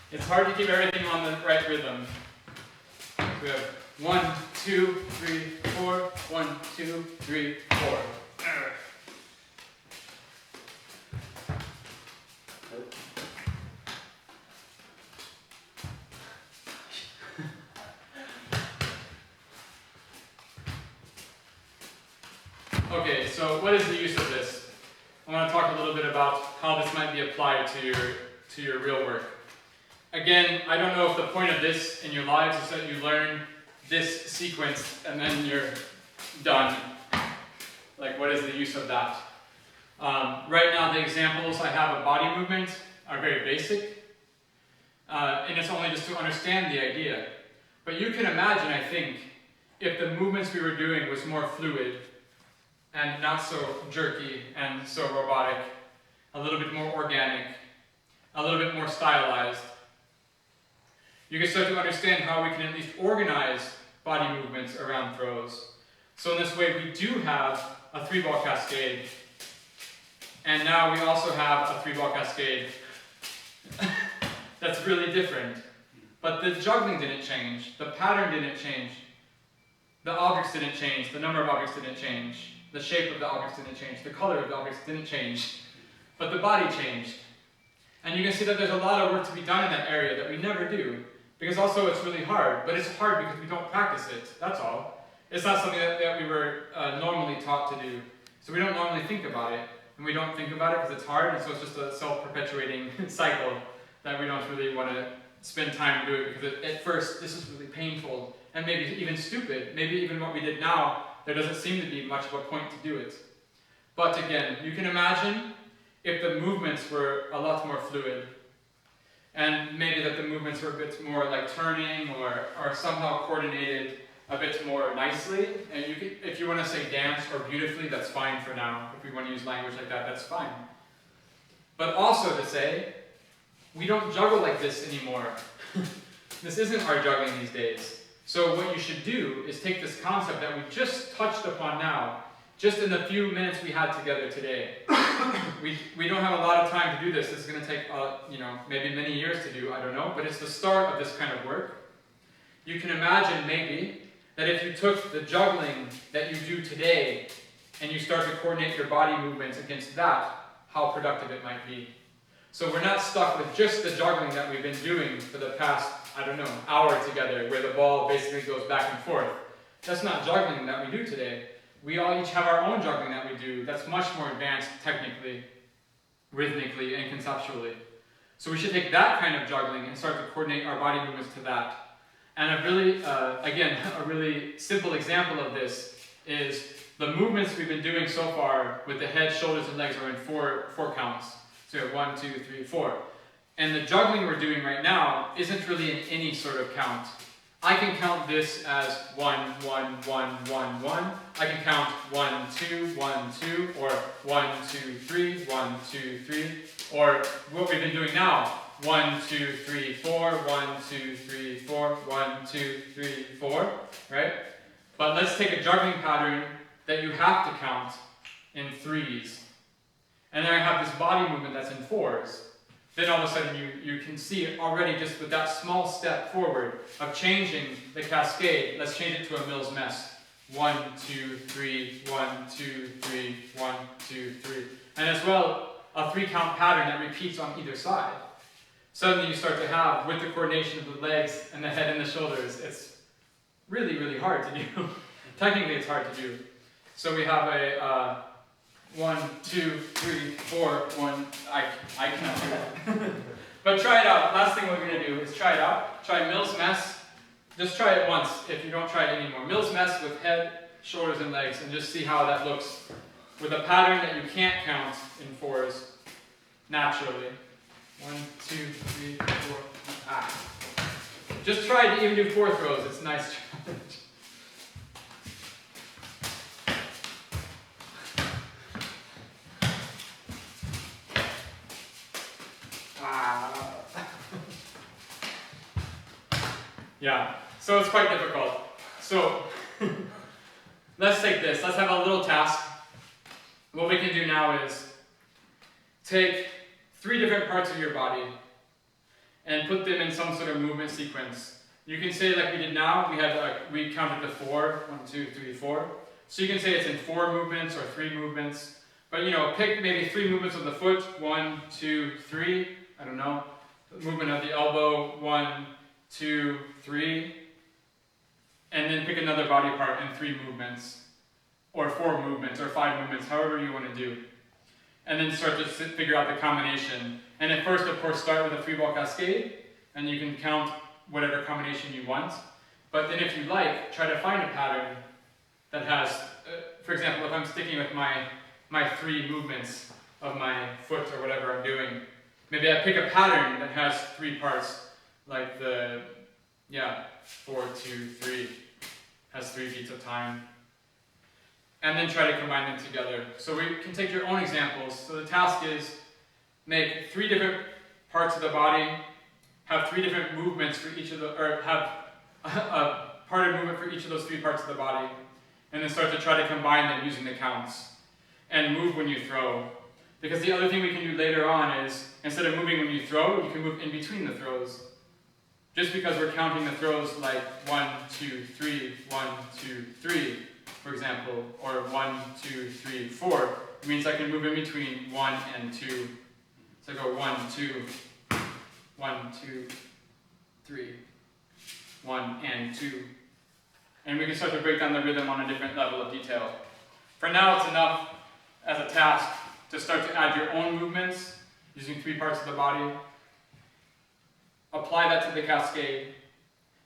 It's hard to keep everything on the right rhythm. So we have 1, 2, 3, 4, 1, 2, 3, 4. Okay, so what is the use of this? I want to talk a little bit about how this might be applied to your real work. Again, I don't know if the point of this in your lives is that you learn this sequence and then you're done. Like, what is the use of that? Right now, the examples I have of body movement are very basic, and it's only just to understand the idea. But you can imagine, I think, if the movements we were doing was more fluid and not so jerky and so robotic, a little bit more organic, a little bit more stylized. You can start to understand how we can at least organize body movements around throws. So in this way, we do have a 3-ball cascade, and now we also have a 3-ball cascade that's really different. But the juggling didn't change, the pattern didn't change, the objects didn't change, the number of objects didn't change, the shape of the objects didn't change, the color of the objects didn't change, but the body changed. And you can see that there's a lot of work to be done in that area that we never do, because also it's really hard, but it's hard because we don't practice it, that's all. It's not something that we were normally taught to do, so we don't normally think about it, and we don't think about it because it's hard, and so it's just a self-perpetuating cycle that we don't really want to spend time to do it, because at first this is really painful, and maybe even stupid, maybe even what we did now, there doesn't seem to be much of a point to do it. But again, you can imagine if the movements were a lot more fluid, and maybe that the movements were a bit more like turning or somehow coordinated a bit more nicely. And you could, if you want to say dance or beautifully, that's fine for now. If we want to use language like that, that's fine. But also to say, we don't juggle like this anymore. This isn't our juggling these days. So what you should do is take this concept that we just touched upon now, just in the few minutes we had together today. We don't have a lot of time to do this. This is going to take, maybe many years to do, I don't know, but it's the start of this kind of work. You can imagine maybe that if you took the juggling that you do today and you start to coordinate your body movements against that, how productive it might be. So we're not stuck with just the juggling that we've been doing for the past, hour together, where the ball basically goes back and forth. That's not juggling that we do today. We all each have our own juggling that we do that's much more advanced technically, rhythmically, and conceptually. So we should take that kind of juggling and start to coordinate our body movements to that. And a really simple example of this is the movements we've been doing so far with the head, shoulders, and legs are in four counts. So 1, 2, 3, 4. And the juggling we're doing right now isn't really in any sort of count. I can count this as 1, 1, 1, 1, 1. I can count 1, 2, 1, 2, or 1, 2, 3, 1, 2, 3. Or what we've been doing now, 1, 2, 3, 4, 1, 2, 3, 4, 1, 2, 3, 4, right? But let's take a juggling pattern that you have to count in 3s. And then I have this body movement that's in 4s. Then all of a sudden you can see it already just with that small step forward of changing the cascade. Let's change it to a Mills mess. 1, 2, 3, 1, 2, 3, 1, 2, 3. And as well, a 3-count pattern that repeats on either side. Suddenly you start to have, with the coordination of the legs and the head and the shoulders, it's really, really hard to do. Technically it's hard to do. So we have a 1, 2, 3, 4, 1, I cannot do that. But try it out. Last thing we're going to do is try it out. Try Mills mess. Just try it once if you don't try it anymore. Mills mess with head, shoulders, and legs, and just see how that looks with a pattern that you can't count in 4s naturally. 1, 2, 3, 4, Just try to even do 4 throws. It's a nice challenge. Yeah, so it's quite difficult. So let's take this. Let's have a little task. What we can do now is take 3 different parts of your body and put them in some sort of movement sequence. You can say like we did now, we counted to 4, 1, 2, 3, 4. So you can say it's in 4 movements or 3 movements. But you know, pick maybe 3 movements of the foot, 1, 2, 3, I don't know. Movement of the elbow, 1, 2, 3. And then pick another body part in 3 movements, or 4 movements, or 5 movements, however you want to do. And then start to figure out the combination. And at first, of course, start with a 3-ball cascade, and you can count whatever combination you want. But then if you like, try to find a pattern that has, for example, if I'm sticking with my 3 movements of my foot or whatever I'm doing, maybe I pick a pattern that has 3 parts, like the, 4, 2, 3, has 3 beats of time. And then try to combine them together. So we can take your own examples. So the task is make 3 different parts of the body, have 3 different movements for each of the, or have a part of movement for each of those 3 parts of the body, and then start to try to combine them using the counts. And move when you throw. Because the other thing we can do later on is, instead of moving when you throw, you can move in between the throws. Just because we're counting the throws like 1, 2, 3, 1, 2, 3, for example, or 1, 2, 3, 4, it means I can move in between 1 and 2. So I go 1, 2, 1, 2, 3, 1, and 2. And we can start to break down the rhythm on a different level of detail. For now, it's enough as a task to start to add your own movements using 3 parts of the body. Apply that to the cascade.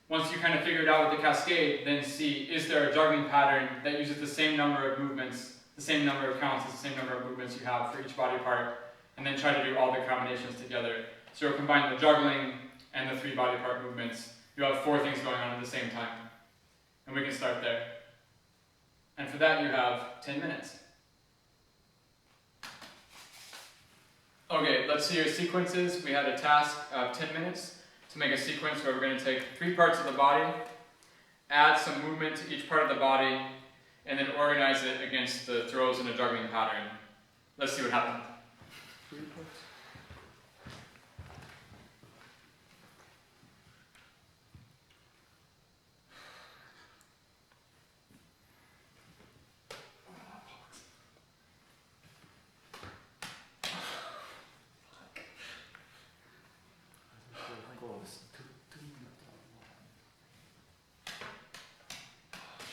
Once you kind of figure it out with the cascade, then see, is there a juggling pattern that uses the same number of movements, the same number of counts, the same number of movements you have for each body part, and then try to do all the combinations together. So you'll combine the juggling and the 3 body part movements. You have 4 things going on at the same time. And we can start there. And for that you have 10 minutes. Okay, let's see your sequences. We had a task of 10 minutes to make a sequence where we're going to take 3 parts of the body, add some movement to each part of the body, and then organize it against the throws in a juggling pattern. Let's see what happens. 3 parts.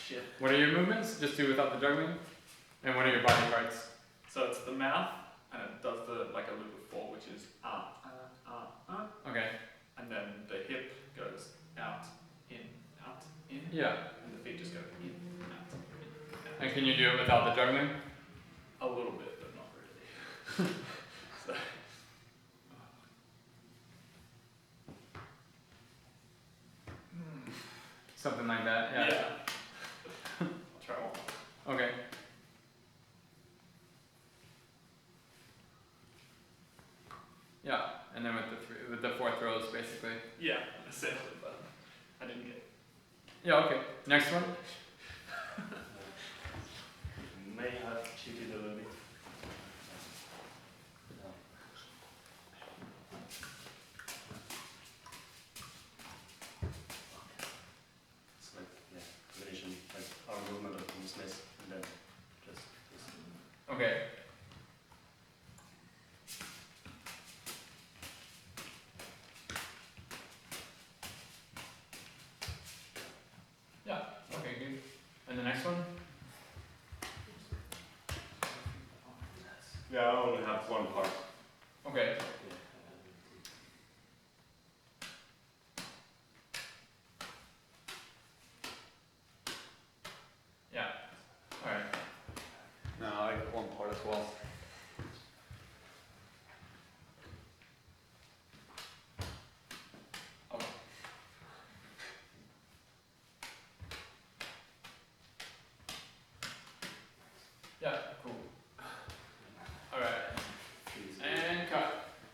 Shit. What are your movements? Just do without the juggling. And what are your body parts? So it's the mouth, and it does the like a loop of 4, which is Okay. and then the hip goes out, in, Yeah. and the feet just go in, out, in, out. And can you do it without the juggling? A little bit, but not really. So. Something like that, yeah. I'll try one. Okay. Yeah, and then with the 4 throws, basically. Yeah, essentially, but I didn't get it. Yeah, okay. Next one. May have cheated a little bit. It's like, combination, like our movement of looseness and then just this. Okay. Yeah, okay, good. And the next one? Yeah, I only have 1 part. Okay. Yeah. Alright. No, I got 1 part as well. Okay. Yeah, cool.